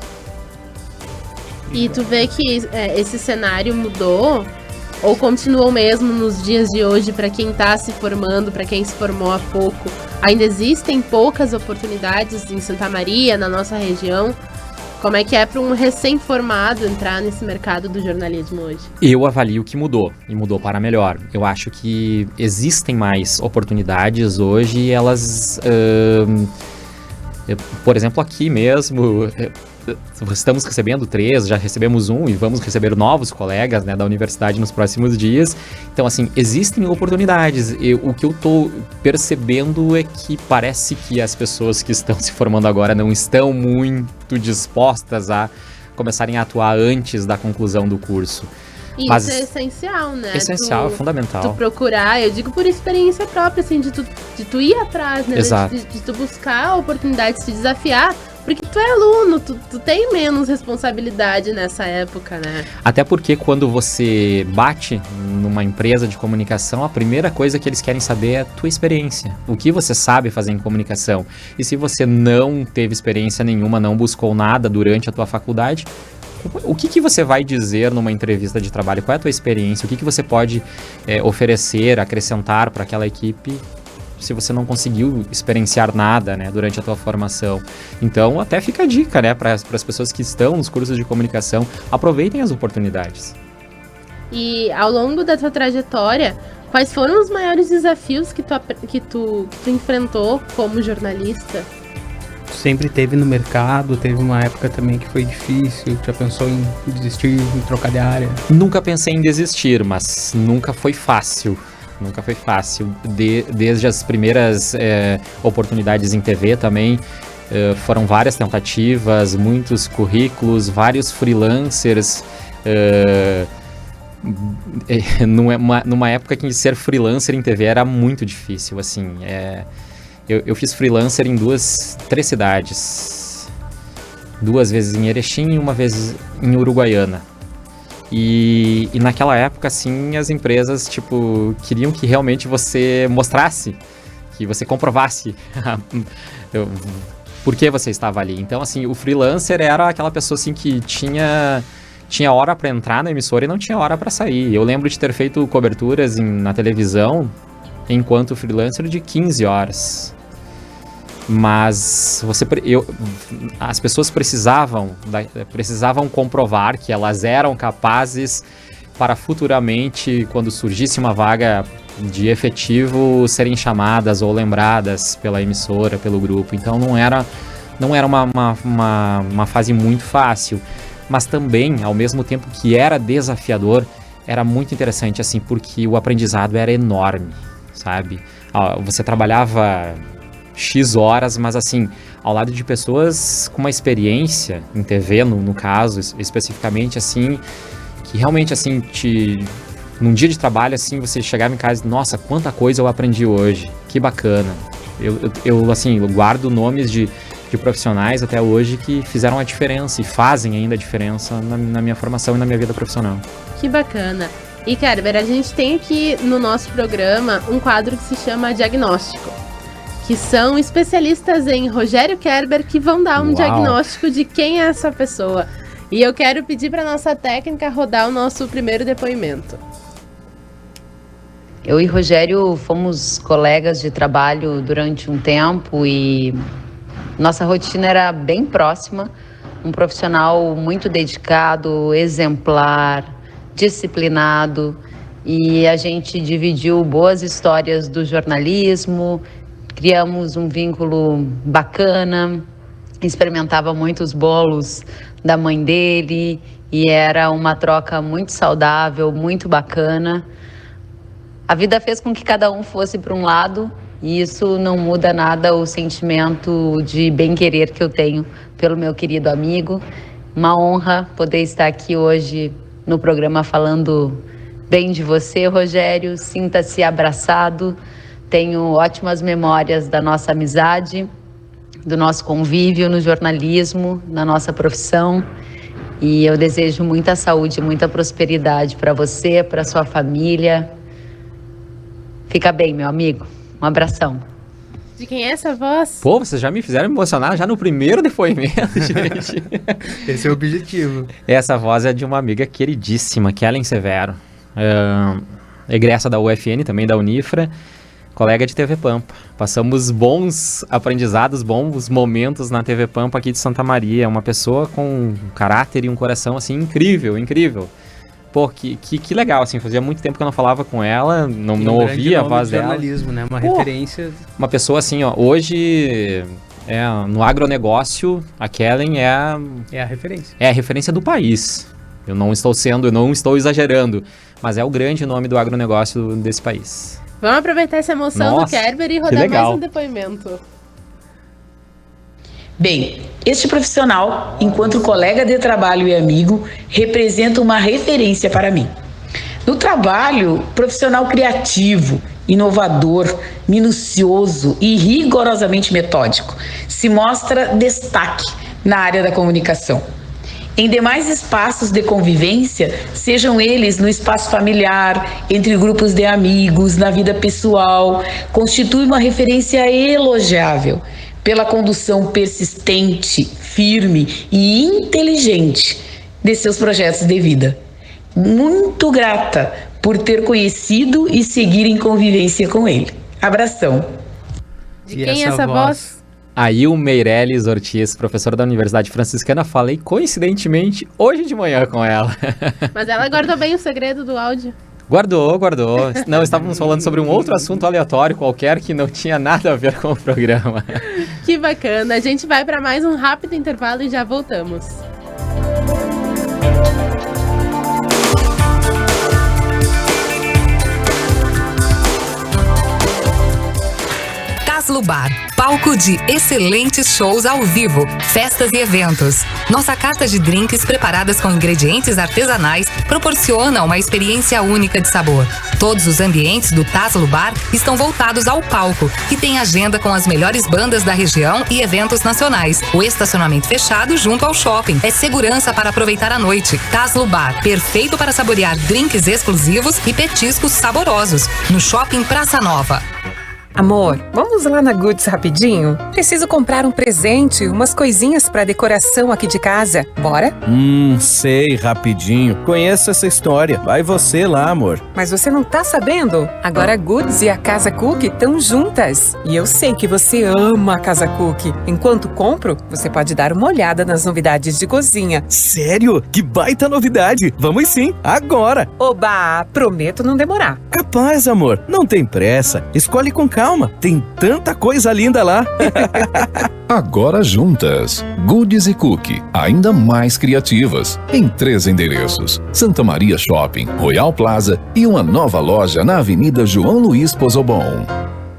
Speaker 3: E tu vê que esse cenário mudou ou continuou mesmo nos dias de hoje para quem está se formando, para quem se formou há pouco? Ainda existem poucas oportunidades em Santa Maria, na nossa região? Como é que é para um recém-formado entrar nesse mercado do jornalismo hoje?
Speaker 4: Eu avalio que mudou, e mudou para melhor. Eu acho que existem mais oportunidades hoje e elas... por exemplo, aqui mesmo... Estamos recebendo 3, já recebemos 1 e vamos receber novos colegas, né, da universidade nos próximos dias. Então, assim, existem oportunidades. O que eu tô percebendo é que parece que as pessoas que estão se formando agora não estão muito dispostas a começarem a atuar antes da conclusão do curso.
Speaker 3: E
Speaker 4: mas
Speaker 3: isso é essencial, né?
Speaker 4: Essencial, fundamental.
Speaker 3: Tu procurar, eu digo por experiência própria, assim, de tu ir atrás, né?
Speaker 4: Exato.
Speaker 3: De tu buscar oportunidades, se desafiar. Porque tu é aluno, tu tem menos responsabilidade nessa época, né?
Speaker 4: Até porque quando você bate numa empresa de comunicação, a primeira coisa que eles querem saber é a tua experiência. O que você sabe fazer em comunicação. E se você não teve experiência nenhuma, não buscou nada durante a tua faculdade, o que você vai dizer numa entrevista de trabalho? Qual é a tua experiência? O que você pode oferecer, acrescentar para aquela equipe, se você não conseguiu experienciar nada, né, durante a tua formação? Então, até fica a dica, né, para as pessoas que estão nos cursos de comunicação, aproveitem as oportunidades.
Speaker 3: E ao longo da tua trajetória, quais foram os maiores desafios que tu enfrentou como jornalista?
Speaker 2: Sempre teve no mercado, teve uma época também que foi difícil, já pensou em desistir, em trocar de área?
Speaker 4: Nunca pensei em desistir, mas nunca foi fácil. Nunca foi fácil. Desde as primeiras oportunidades em TV também, foram várias tentativas, muitos currículos, vários freelancers. Numa época que ser freelancer em TV era muito difícil, assim. Eu fiz freelancer em 3 cidades. 2 vezes em Erechim e 1 vez em Uruguaiana. E naquela época, assim, as empresas, tipo, queriam que realmente você mostrasse, que você comprovasse por que você estava ali. Então, assim, o freelancer era aquela pessoa, assim, que tinha hora para entrar na emissora e não tinha hora para sair. Eu lembro de ter feito coberturas na televisão, enquanto freelancer, de 15 horas. Mas as pessoas precisavam comprovar que elas eram capazes para futuramente, quando surgisse uma vaga de efetivo, serem chamadas ou lembradas pela emissora, pelo grupo. Então não era uma fase muito fácil, mas também, ao mesmo tempo que era desafiador, era muito interessante, assim, porque o aprendizado era enorme, sabe? Você trabalhava X horas, mas assim, ao lado de pessoas com uma experiência em TV, no caso, especificamente, assim, que realmente, assim, num dia de trabalho, assim, você chegava em casa e, nossa, quanta coisa eu aprendi hoje, que bacana. Eu assim, eu guardo nomes de profissionais até hoje que fizeram a diferença e fazem ainda a diferença na minha formação e na minha vida profissional.
Speaker 3: Que bacana. E, Kerber, a gente tem aqui no nosso programa um quadro que se chama Diagnóstico, que são especialistas em Rogério Kerber que vão dar um diagnóstico de quem é essa pessoa. E eu quero pedir para nossa técnica rodar o nosso primeiro depoimento.
Speaker 12: Eu e Rogério fomos colegas de trabalho durante um tempo e nossa rotina era bem próxima. Um profissional muito dedicado, exemplar, disciplinado, e a gente dividiu boas histórias do jornalismo. Criamos um vínculo bacana, experimentava muitos bolos da mãe dele e era uma troca muito saudável, muito bacana. A vida fez com que cada um fosse para um lado e isso não muda nada o sentimento de bem-querer que eu tenho pelo meu querido amigo. Uma honra poder estar aqui hoje no programa falando bem de você, Rogério. Sinta-se abraçado. Tenho ótimas memórias da nossa amizade, do nosso convívio no jornalismo, na nossa profissão. E eu desejo muita saúde, muita prosperidade para você, para sua família. Fica bem, meu amigo. Um abração.
Speaker 3: De quem é essa voz?
Speaker 4: Pô, vocês já me fizeram me emocionar já no primeiro depoimento, gente.
Speaker 2: Esse é o objetivo.
Speaker 4: Essa voz é de uma amiga queridíssima, Kellen Severo. Egressa da UFN, também da Unifra. Colega de TV Pampa. Passamos bons aprendizados, bons momentos na TV Pampa aqui de Santa Maria. É uma pessoa com um caráter e um coração, assim, incrível, incrível. Pô, que legal, assim, fazia muito tempo que eu não falava com ela, não ouvia a voz dela.
Speaker 2: Jornalismo, né? Uma referência.
Speaker 4: Uma pessoa assim, ó, hoje, no agronegócio, a Kellen é a
Speaker 2: referência.
Speaker 4: É a referência do país. Eu não estou exagerando, mas é o grande nome do agronegócio desse país.
Speaker 3: Vamos aproveitar essa emoção do Kerber e rodar mais um depoimento.
Speaker 13: Bem, este profissional, enquanto colega de trabalho e amigo, representa uma referência para mim. No trabalho, profissional criativo, inovador, minucioso e rigorosamente metódico, se mostra destaque na área da comunicação. Em demais espaços de convivência, sejam eles no espaço familiar, entre grupos de amigos, na vida pessoal, constitui uma referência elogiável pela condução persistente, firme e inteligente de seus projetos de vida. Muito grata por ter conhecido e seguir em convivência com ele. Abração.
Speaker 3: De quem é essa voz?
Speaker 4: Ail Meirelles Ortiz, professora da Universidade Franciscana, falei coincidentemente hoje de manhã com ela.
Speaker 3: Mas ela guardou bem o segredo do áudio.
Speaker 4: Guardou. Não, estávamos falando sobre um outro assunto aleatório qualquer que não tinha nada a ver com o programa.
Speaker 3: Que bacana. A gente vai para mais um rápido intervalo e já voltamos.
Speaker 7: Taslo Bar, palco de excelentes shows ao vivo, festas e eventos. Nossa carta de drinks preparadas com ingredientes artesanais proporciona uma experiência única de sabor. Todos os ambientes do Taslo Bar estão voltados ao palco, que tem agenda com as melhores bandas da região e eventos nacionais. O estacionamento fechado junto ao shopping é segurança para aproveitar a noite. Taslo Bar, perfeito para saborear drinks exclusivos e petiscos saborosos. No Shopping Praça Nova.
Speaker 14: Amor, vamos lá na Goods rapidinho? Preciso comprar um presente, umas coisinhas pra decoração aqui de casa. Bora?
Speaker 15: Sei, rapidinho. Conheço essa história. Vai você lá, amor.
Speaker 14: Mas você não tá sabendo? Agora a Goods e a Casa Cook estão juntas. E eu sei que você ama a Casa Cook. Enquanto compro, você pode dar uma olhada nas novidades de cozinha.
Speaker 15: Sério? Que baita novidade! Vamos sim, agora!
Speaker 14: Oba, prometo não demorar.
Speaker 15: Capaz, amor. Não tem pressa. Escolhe com calma. Tem tanta coisa linda lá.
Speaker 16: Agora juntas. Goods e Cook, ainda mais criativas. Em 3 endereços: Santa Maria Shopping, Royal Plaza e uma nova loja na Avenida João Luiz Pozobon.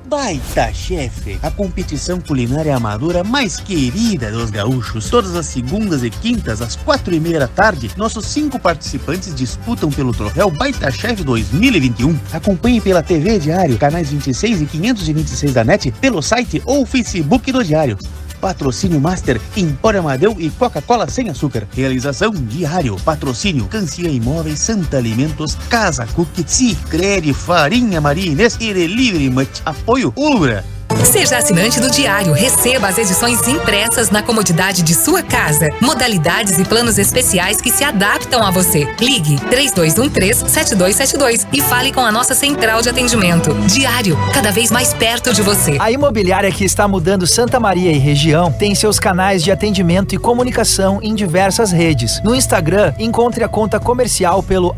Speaker 17: Baita Chefe, a competição culinária amadora mais querida dos gaúchos. Todas as segundas e quintas, às 4:30 da tarde, nossos 5 participantes disputam pelo troféu Baita Chefe 2021. Acompanhe pela TV Diário, canais 26 e 526 da NET, pelo site ou Facebook do Diário. Patrocínio Master, Empório Amadeu e Coca-Cola sem açúcar. Realização Diário. Patrocínio Cancia Imóveis, Santa Alimentos, Casa Cook, Sicredi, Farinha Maria Inês e Delivery Much. Apoio Ubra.
Speaker 7: Seja assinante do Diário, receba as edições impressas na comodidade de sua casa. Modalidades e planos especiais que se adaptam a você. Ligue 3213-7272 e fale com a nossa central de atendimento. Diário, cada vez mais perto de você.
Speaker 18: A imobiliária que está mudando Santa Maria e região tem seus canais de atendimento e comunicação em diversas redes. No Instagram, encontre a conta comercial pelo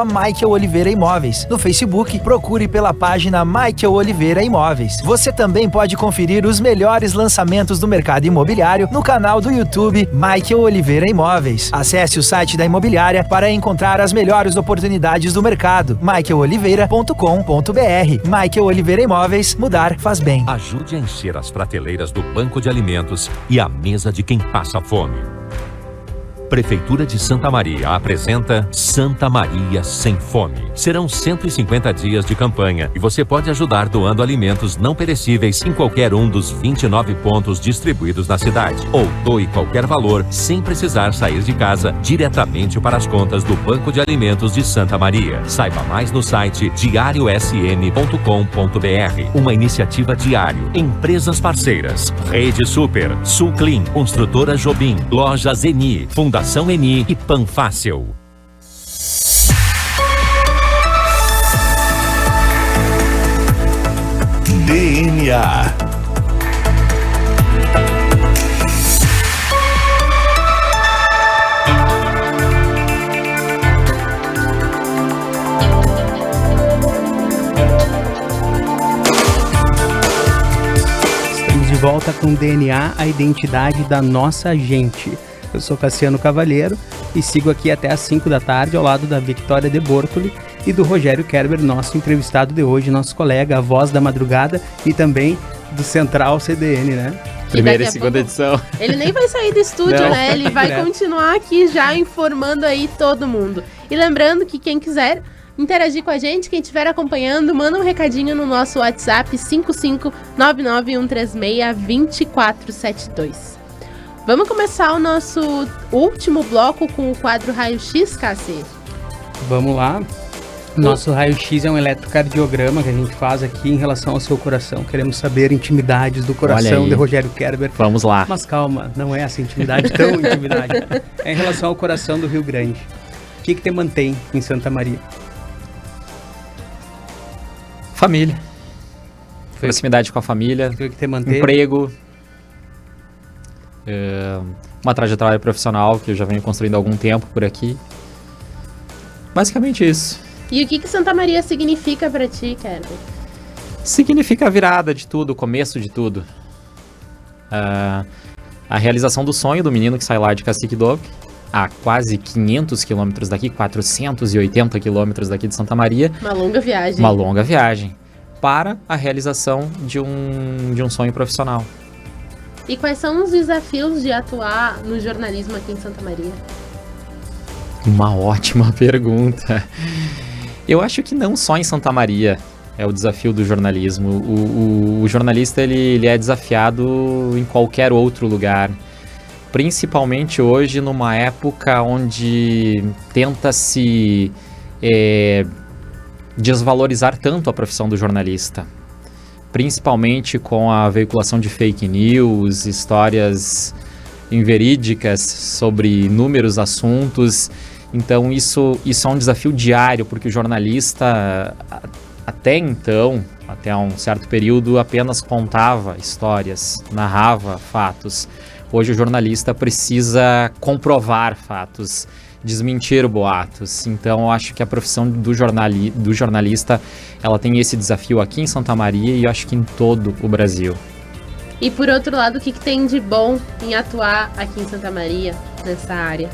Speaker 18: @Michael Oliveira Imóveis. No Facebook, procure pela página Michael Oliveira Imóveis. Você também pode conferir os melhores lançamentos do mercado imobiliário no canal do YouTube Michael Oliveira Imóveis. Acesse o site da imobiliária para encontrar as melhores oportunidades do mercado. michaeloliveira.com.br. Michael Oliveira Imóveis, mudar faz bem.
Speaker 19: Ajude a encher as prateleiras do Banco de Alimentos e a mesa de quem passa fome. Prefeitura de Santa Maria apresenta Santa Maria Sem Fome. Serão 150 dias de campanha e você pode ajudar doando alimentos não perecíveis em qualquer um dos 29 pontos distribuídos na cidade. Ou doe qualquer valor sem precisar sair de casa, diretamente para as contas do Banco de Alimentos de Santa Maria. Saiba mais no site diariosm.com.br. Uma iniciativa Diário. Empresas parceiras: Rede Super, Sulclean, Construtora Jobim, Loja Zeni, Fundação Eni e Panfácil.
Speaker 1: DNA.
Speaker 2: Estamos de volta com DNA, a identidade da nossa gente. Eu sou Cassiano Cavalheiro e sigo aqui até às 5 da tarde ao lado da Victoria de Bortoli e do Rogério Kerber, nosso entrevistado de hoje, nosso colega, a voz da madrugada e também do Central CDN, né?
Speaker 4: Primeira e segunda edição.
Speaker 3: Ele nem vai sair do estúdio,
Speaker 4: Não.
Speaker 3: né? Ele vai continuar aqui já informando aí todo mundo. E lembrando que quem quiser interagir com a gente, quem estiver acompanhando, manda um recadinho no nosso WhatsApp 55991362472. Vamos começar o nosso último bloco com o quadro Raio X, Cassi?
Speaker 2: Vamos lá. Nosso raio-x é um eletrocardiograma que a gente faz aqui em relação ao seu coração. Queremos saber intimidades do coração de Rogério Kerber.
Speaker 4: Vamos lá.
Speaker 2: Mas calma, não é essa intimidade, tão intimidade. É em relação ao coração do Rio Grande. O que te mantém em Santa Maria?
Speaker 4: Família. Proximidade com a família.
Speaker 2: Foi o que te manteve?
Speaker 4: Emprego. Uma trajetória profissional que eu já venho construindo há algum tempo por aqui. Basicamente isso.
Speaker 3: E o que Santa Maria significa pra ti, Kerber?
Speaker 4: Significa a virada de tudo, o começo de tudo. A realização do sonho do menino que sai lá de Cacique Doble, a quase 500 quilômetros daqui, 480 quilômetros daqui de Santa Maria.
Speaker 3: Uma longa viagem.
Speaker 4: Uma longa viagem para a realização de um sonho profissional.
Speaker 3: E quais são os desafios de atuar no jornalismo aqui em Santa Maria?
Speaker 4: Uma ótima pergunta. Eu acho que não só em Santa Maria é o desafio do jornalismo. O jornalista ele é desafiado em qualquer outro lugar. Principalmente hoje, numa época onde tenta-se desvalorizar tanto a profissão do jornalista. Principalmente com a veiculação de fake news, histórias inverídicas sobre inúmeros assuntos. Então isso é um desafio diário, porque o jornalista, até então, até um certo período, apenas contava histórias, narrava fatos. Hoje o jornalista precisa comprovar fatos, desmentir boatos. Então eu acho que a profissão do jornalista, ela tem esse desafio aqui em Santa Maria e eu acho que em todo o Brasil.
Speaker 3: E por outro lado, o que tem de bom em atuar aqui em Santa Maria, nessa área?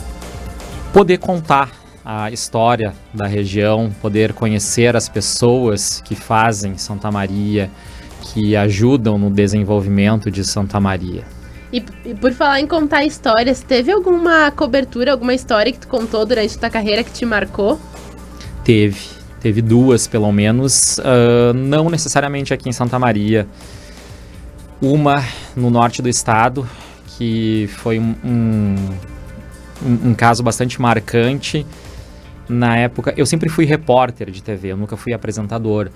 Speaker 4: Poder contar a história da região, poder conhecer as pessoas que fazem Santa Maria, que ajudam no desenvolvimento de Santa Maria.
Speaker 3: E por falar em contar histórias, teve alguma cobertura, alguma história que tu contou durante tua carreira que te marcou?
Speaker 4: Teve duas pelo menos, não necessariamente aqui em Santa Maria. Uma no norte do estado, que foi um caso bastante marcante. Na época, eu sempre fui repórter de TV, eu nunca fui apresentador.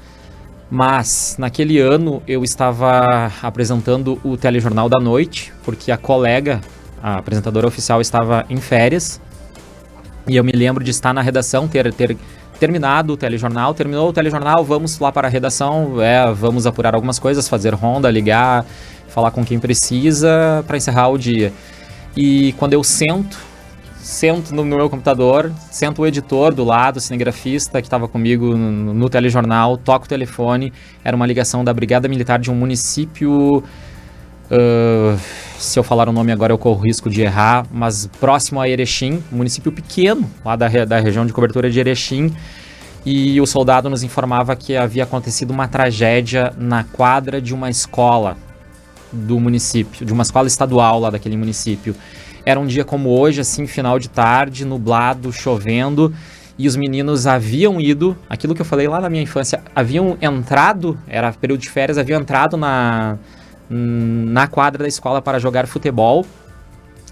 Speaker 4: Mas, naquele ano, eu estava apresentando o telejornal da noite, porque a colega, a apresentadora oficial, estava em férias. E eu me lembro de estar na redação, ter terminado o telejornal. Terminou o telejornal, vamos lá para a redação, vamos apurar algumas coisas, fazer ronda, ligar, falar com quem precisa para encerrar o dia. E quando eu sento no meu computador, sento o editor do lado, o cinegrafista que estava comigo no telejornal, toco o telefone, era uma ligação da Brigada Militar de um município, se eu falar o nome agora eu corro o risco de errar, mas próximo a Erechim, um município pequeno, lá da região de cobertura de Erechim, e o soldado nos informava que havia acontecido uma tragédia na quadra de uma escola do município, de uma escola estadual lá daquele município. Era um dia como hoje, assim, final de tarde, nublado, chovendo, e os meninos haviam ido, aquilo que eu falei lá na minha infância, haviam entrado, era período de férias, haviam entrado na quadra da escola para jogar futebol,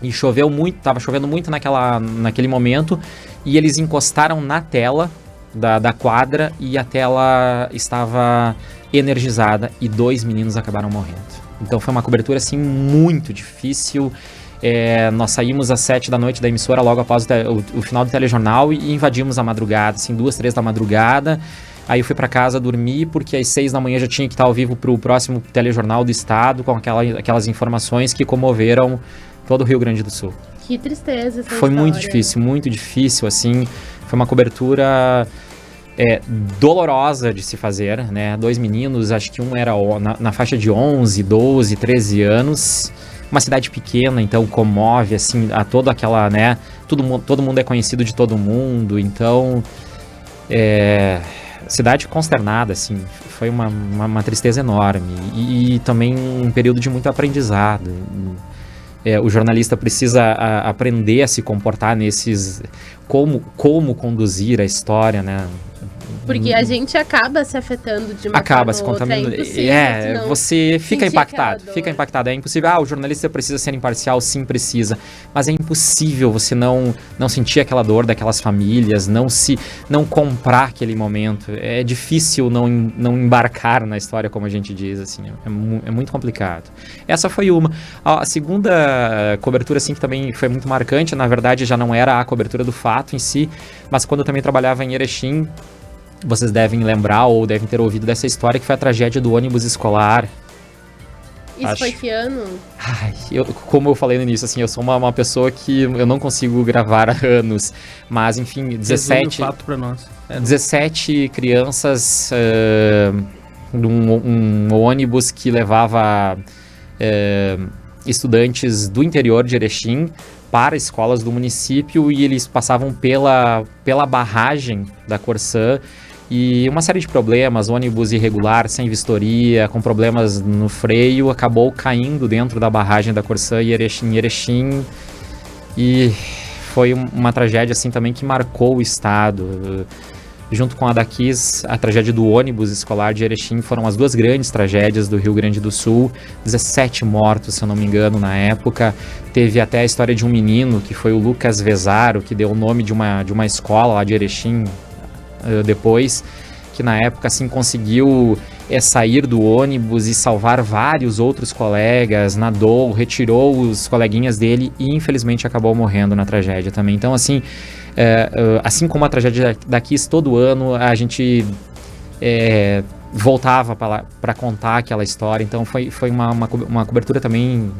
Speaker 4: e choveu muito, estava chovendo muito naquele momento, e eles encostaram na tela da quadra, e a tela estava energizada, e 2 meninos acabaram morrendo. Então foi uma cobertura, assim, muito difícil. Nós saímos às 7 da noite da emissora logo após o final do telejornal e invadimos a madrugada, assim, 2, 3 da madrugada, Aí eu fui para casa dormir, porque às 6 da manhã já tinha que estar ao vivo para o próximo telejornal do estado, com aquelas informações que comoveram todo o Rio Grande do Sul.
Speaker 3: Que tristeza essa
Speaker 4: Foi
Speaker 3: história.
Speaker 4: muito difícil, assim. Foi uma cobertura dolorosa de se fazer, né? 2 meninos, acho que um era na faixa de 11, 12, 13 anos. Uma cidade pequena, então comove, assim, a toda aquela, né? Todo mundo é conhecido de todo mundo, então... cidade consternada, assim. Foi uma tristeza enorme. E também um período de muito aprendizado. O jornalista precisa aprender a se comportar nesses... Como conduzir a história, né?
Speaker 3: Porque a gente acaba se afetando de uma forma
Speaker 4: se
Speaker 3: ou outra.
Speaker 4: contaminando.
Speaker 3: É impossível
Speaker 4: Você fica
Speaker 3: sentir
Speaker 4: impactado. É impossível. O jornalista precisa ser imparcial, sim, precisa. Mas é impossível você não sentir aquela dor daquelas famílias, não comprar aquele momento. É difícil não embarcar na história, como a gente diz, assim. É muito complicado. Essa foi uma. A segunda cobertura, assim, que também foi muito marcante, na verdade, já não era a cobertura do fato em si, mas quando eu também trabalhava em Erechim, vocês devem lembrar ou devem ter ouvido dessa história, que foi a tragédia do ônibus escolar.
Speaker 3: Isso foi que ano?
Speaker 4: Como eu falei no início, assim, eu sou uma pessoa que eu não consigo gravar há anos. Mas, enfim, 17 crianças num ônibus que levava estudantes do interior de Erechim para escolas do município, e eles passavam pela barragem da Corsã. E uma série de problemas, ônibus irregular, sem vistoria, com problemas no freio, acabou caindo dentro da barragem da Corsã em Erechim. E foi uma tragédia, assim, também que marcou o estado. Junto com a da Kiss, a tragédia do ônibus escolar de Erechim foram as 2 grandes tragédias do Rio Grande do Sul. 17 mortos, se eu não me engano, na época. Teve até a história de um menino, que foi o Lucas Vezaro, que deu o nome de uma escola lá de Erechim, depois, que na época, assim, conseguiu sair do ônibus e salvar vários outros colegas, nadou, retirou os coleguinhas dele e infelizmente acabou morrendo na tragédia também. Então, assim, assim como a tragédia da Kiss, todo ano a gente voltava para contar aquela história. Então foi uma cobertura também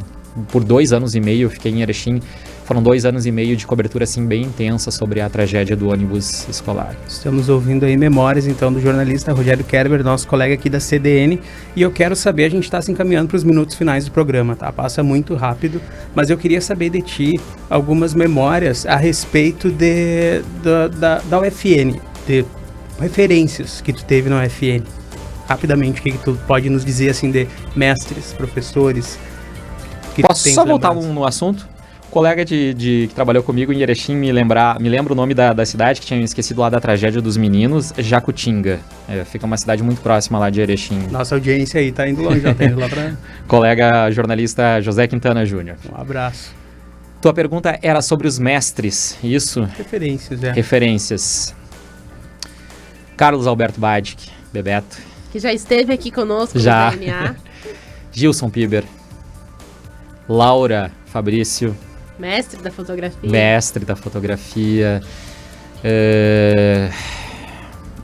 Speaker 4: por 2 anos e meio. Eu fiquei em Erechim. Foram 2 anos e meio de cobertura, assim, bem intensa sobre a tragédia do ônibus escolar.
Speaker 2: Estamos ouvindo aí memórias, então, do jornalista Rogério Kerber, nosso colega aqui da CDN. E eu quero saber, a gente está se encaminhando para os minutos finais do programa, tá? Passa muito rápido, mas eu queria saber de ti algumas memórias a respeito da UFN, de referências que tu teve na UFN. Rapidamente, o que tu pode nos dizer, assim, de mestres, professores?
Speaker 4: Posso só voltar no assunto? Colega que trabalhou comigo em Erechim me lembra o nome da cidade, que tinha esquecido lá da tragédia dos meninos, Jacutinga. Fica uma cidade muito próxima lá de Erechim.
Speaker 2: Nossa audiência aí tá indo longe, já tá indo lá pra...
Speaker 4: Colega jornalista José Quintana Júnior.
Speaker 2: Um abraço.
Speaker 4: Tua pergunta era sobre os mestres, isso?
Speaker 2: Referências,
Speaker 4: Referências. Carlos Alberto Badic, Bebeto.
Speaker 3: Que já esteve aqui conosco
Speaker 4: já.
Speaker 3: no DNA.
Speaker 4: Gilson Piber. Laura Fabrício.
Speaker 3: Mestre da fotografia.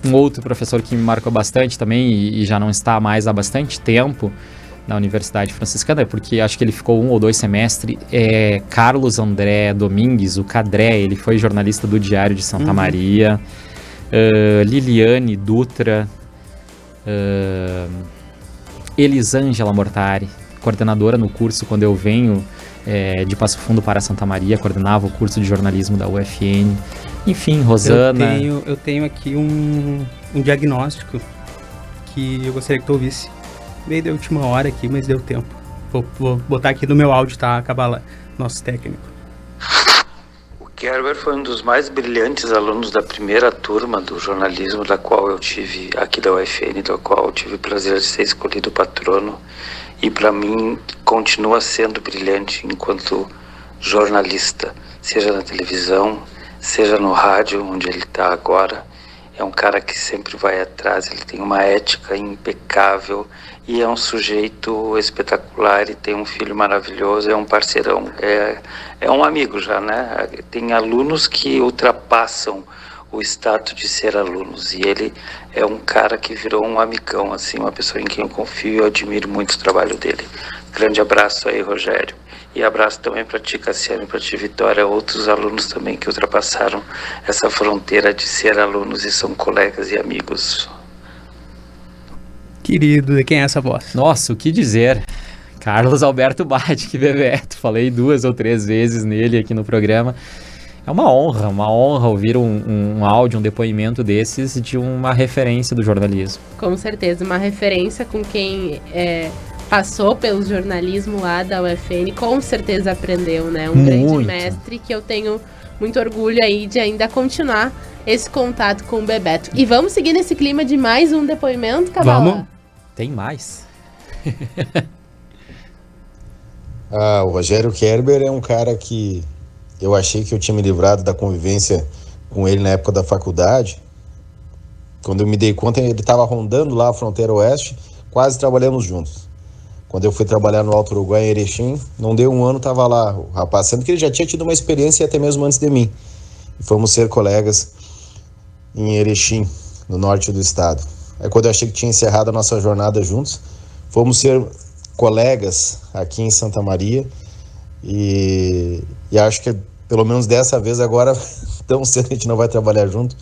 Speaker 4: Um outro professor que me marcou bastante também e já não está mais há bastante tempo na Universidade Franciscana, porque acho que ele ficou 1 ou 2 semestres, Carlos André Domingues, o Cadré. Ele foi jornalista do Diário de Santa Maria. Liliane Dutra. Elisângela Mortari, coordenadora no curso quando eu venho de Passo Fundo para Santa Maria, coordenava o curso de jornalismo da UFN. Enfim, Rosana.
Speaker 2: Eu tenho aqui um diagnóstico que eu gostaria que tu ouvisse. Meio da última hora aqui, mas deu tempo. Vou botar aqui no meu áudio, tá? Acabar lá, nosso técnico.
Speaker 20: O Kerber foi um dos mais brilhantes alunos da primeira turma do jornalismo da qual eu tive, aqui da UFN, da qual eu tive o prazer de ser escolhido patrono. E para mim continua sendo brilhante enquanto jornalista, seja na televisão, seja no rádio, onde ele está agora. É um cara que sempre vai atrás, ele tem uma ética impecável e é um sujeito espetacular e tem um filho maravilhoso, é um parceirão, é um amigo já, né? Tem alunos que ultrapassam o status de ser alunos. E ele é um cara que virou um amigão, assim, uma pessoa em quem eu confio e eu admiro muito o trabalho dele. Grande abraço aí, Rogério. E abraço também para ti, Cassiano, e para ti, Vitória, outros alunos também que ultrapassaram essa fronteira de ser alunos e são colegas e amigos.
Speaker 2: Querido, de quem é essa voz?
Speaker 4: Nossa, o que dizer? Carlos Alberto Badic, Bebeto. Falei 2 ou 3 vezes nele aqui no programa. É uma honra ouvir um áudio, um depoimento desses de uma referência do jornalismo.
Speaker 3: Com certeza, uma referência com quem passou pelo jornalismo lá da UFN, com certeza aprendeu, né? Um grande mestre que eu tenho muito orgulho aí de ainda continuar esse contato com o Bebeto. E vamos seguir nesse clima de mais um depoimento, Cavala?
Speaker 4: Vamos. Tem mais.
Speaker 21: O Rogério Kerber é um cara que eu achei que eu tinha me livrado da convivência com ele na época da faculdade. Quando eu me dei conta, ele estava rondando lá a fronteira oeste, quase trabalhamos juntos. Quando eu fui trabalhar no Alto Uruguai, em Erechim, não deu um ano, estava lá o rapaz, sendo que ele já tinha tido uma experiência até mesmo antes de mim. E fomos ser colegas em Erechim, no norte do estado. Aí quando eu achei que tinha encerrado a nossa jornada juntos, fomos ser colegas aqui em Santa Maria e acho que pelo menos dessa vez agora, tão cedo a gente não vai trabalhar junto,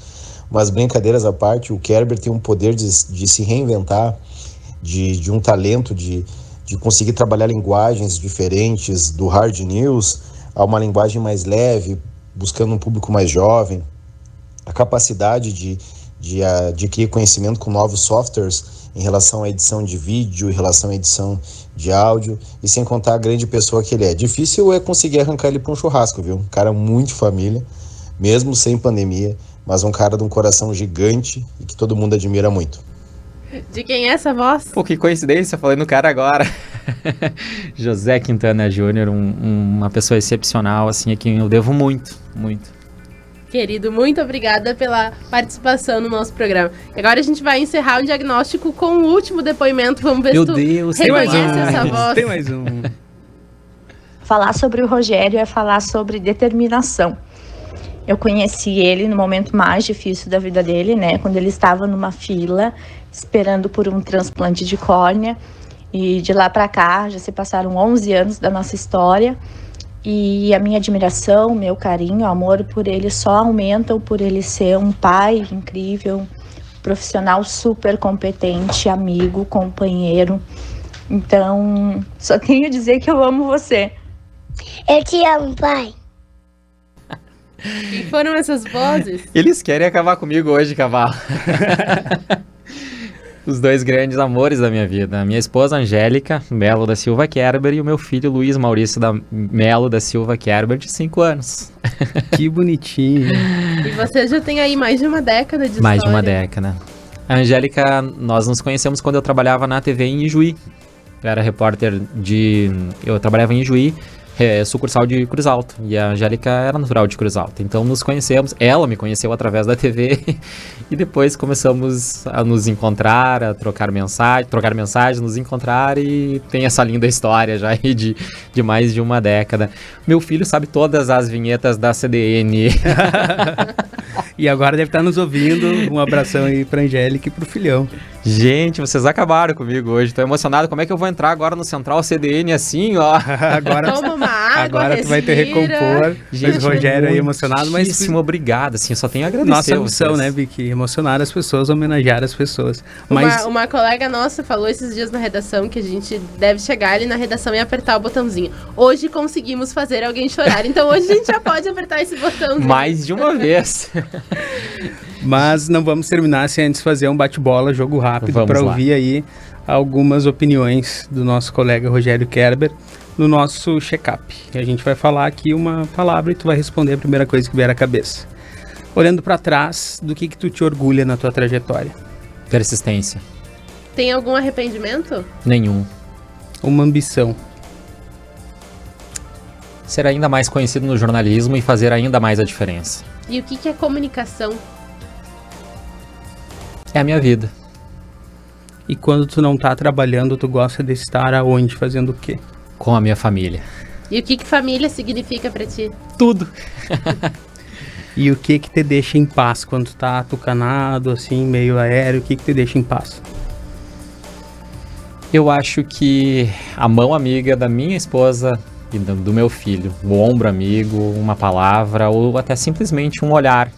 Speaker 21: mas brincadeiras à parte, o Kerber tem um poder de se reinventar, de um talento de conseguir trabalhar linguagens diferentes, do hard news a uma linguagem mais leve, buscando um público mais jovem, a capacidade de adquirir conhecimento com novos softwares em relação à edição de vídeo, em relação à edição de áudio, e sem contar a grande pessoa que ele é. Difícil é conseguir arrancar ele para um churrasco, viu? Um cara muito família, mesmo sem pandemia, mas um cara de um coração gigante e que todo mundo admira muito.
Speaker 3: De quem é essa voz?
Speaker 4: Pô, que coincidência, falei no cara agora. José Quintana Júnior, uma pessoa excepcional, assim, a quem eu devo muito, muito.
Speaker 3: Querido, muito obrigada pela participação no nosso programa. E agora a gente vai encerrar o diagnóstico com o último depoimento. Vamos ver se tu reconhece essa voz.
Speaker 2: Tem mais um.
Speaker 22: Falar sobre o Rogério é falar sobre determinação. Eu conheci ele no momento mais difícil da vida dele, né? Quando ele estava numa fila, esperando por um transplante de córnea. E de lá para cá, já se passaram 11 anos da nossa história. E a minha admiração, meu carinho, amor por ele só aumentam por ele ser um pai incrível, profissional super competente, amigo, companheiro. Então, só tenho a dizer que eu amo você.
Speaker 23: Eu te amo, pai.
Speaker 3: Quem foram essas vozes?
Speaker 4: Eles querem acabar comigo hoje, Cavalo. Os 2 grandes amores da minha vida. A minha esposa, Angélica Melo da Silva Kerber, e o meu filho, Luiz Maurício Melo da Silva Kerber, de 5 anos.
Speaker 2: Que bonitinho.
Speaker 3: E você já tem aí mais de uma década de
Speaker 4: Mais
Speaker 3: história.
Speaker 4: de uma década. A Angélica, nós nos conhecemos quando eu trabalhava na TV em Ijuí. Eu era repórter eu trabalhava em Ijuí, sucursal de Cruz Alta, e a Angélica era natural de Cruz Alta, então nos conhecemos, ela me conheceu através da TV e depois começamos a nos encontrar, a trocar mensagens, nos encontrar, e tem essa linda história já aí de mais de uma década. Meu filho sabe todas as vinhetas da CDN.
Speaker 2: E agora deve estar nos ouvindo. Um abração aí pra Angélica e pro filhão.
Speaker 4: Gente, vocês acabaram comigo hoje. Tô emocionado. Como é que eu vou entrar agora no Central CDN assim, ó?
Speaker 2: Agora,
Speaker 3: toma uma água,
Speaker 2: agora tu vai ter recompor.
Speaker 4: Gente,
Speaker 2: o Rogério aí emocionado, mas
Speaker 4: muitíssimo obrigado, assim, eu só tenho a agradecer.
Speaker 2: Nossa missão, né, Vicky? Emocionar as pessoas, homenagear as pessoas. Mas
Speaker 3: uma colega nossa falou esses dias na redação que a gente deve chegar ali na redação e apertar o botãozinho. Hoje conseguimos fazer alguém chorar, então hoje a gente já pode apertar esse botãozinho.
Speaker 4: Mais de uma vez.
Speaker 2: Mas não vamos terminar sem antes fazer um bate-bola, jogo rápido, para
Speaker 4: lá.
Speaker 2: ouvir aí algumas opiniões do nosso colega Rogério Kerber no nosso check-up. A gente vai falar aqui uma palavra e tu vai responder a primeira coisa que vier à cabeça. Olhando para trás, do que tu te orgulha na tua trajetória?
Speaker 4: Persistência.
Speaker 3: Tem algum arrependimento?
Speaker 4: Nenhum.
Speaker 2: Uma ambição?
Speaker 4: Ser ainda mais conhecido no jornalismo e fazer ainda mais a diferença.
Speaker 3: E o que é comunicação?
Speaker 4: É a minha vida.
Speaker 2: E quando tu não tá trabalhando, tu gosta de estar aonde, fazendo o quê?
Speaker 4: Com a minha família.
Speaker 3: E o que família significa pra ti?
Speaker 4: Tudo.
Speaker 2: E o que te deixa em paz quando tu tá atucanado, assim, meio aéreo? O que te deixa em paz?
Speaker 4: Eu acho que a mão amiga da minha esposa e do meu filho, o ombro amigo, uma palavra ou até simplesmente um olhar.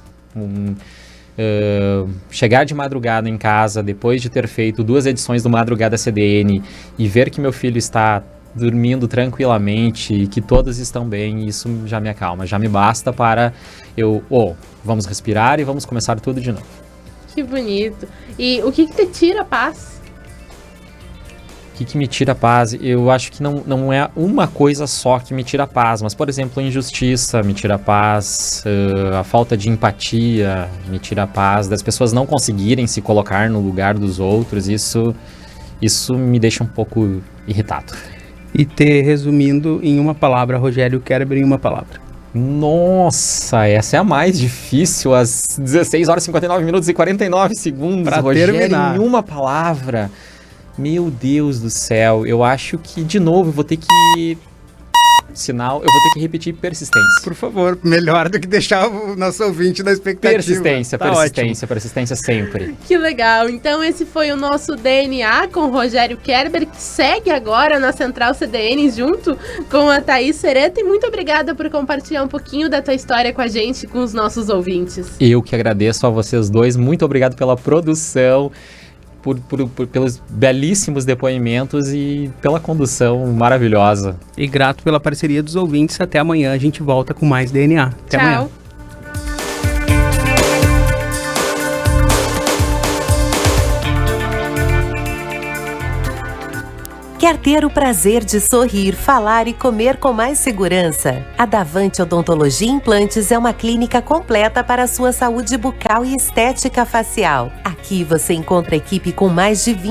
Speaker 4: Chegar de madrugada em casa depois de ter feito 2 edições do Madrugada CDN e ver que meu filho está dormindo tranquilamente e que todos estão bem, isso já me acalma, já me basta para vamos respirar e vamos começar tudo de novo.
Speaker 3: Que bonito. E o que te tira a paz?
Speaker 4: O que me tira a paz? Eu acho que não é uma coisa só que me tira a paz, mas, por exemplo, a injustiça me tira a paz, a falta de empatia me tira a paz, das pessoas não conseguirem se colocar no lugar dos outros, isso me deixa um pouco irritado.
Speaker 2: E resumindo em uma palavra, Rogério Kerber, em uma palavra.
Speaker 4: Nossa, essa é a mais difícil, às 16 horas, 59 minutos e 49 segundos,
Speaker 2: pra
Speaker 4: Rogério,
Speaker 2: terminar.
Speaker 4: em uma palavra. Meu Deus do céu, eu acho que, de novo, eu vou ter que... eu vou ter que repetir persistência.
Speaker 2: Por favor, melhor do que deixar o nosso ouvinte na expectativa.
Speaker 4: Persistência sempre.
Speaker 3: Que legal, então esse foi o nosso DNA com o Rogério Kerber, que segue agora na Central CDN junto com a Thaís Sereta, e muito obrigada por compartilhar um pouquinho da tua história com a gente, com os nossos ouvintes.
Speaker 4: Eu que agradeço a vocês dois, muito obrigado pela produção, pelos belíssimos depoimentos e pela condução maravilhosa.
Speaker 2: E grato pela parceria dos ouvintes. Até amanhã, a gente volta com mais DNA. Até amanhã.
Speaker 5: Quer ter o prazer de sorrir, falar e comer com mais segurança? A Davante Odontologia e Implantes é uma clínica completa para a sua saúde bucal e estética facial. Aqui você encontra equipe com mais de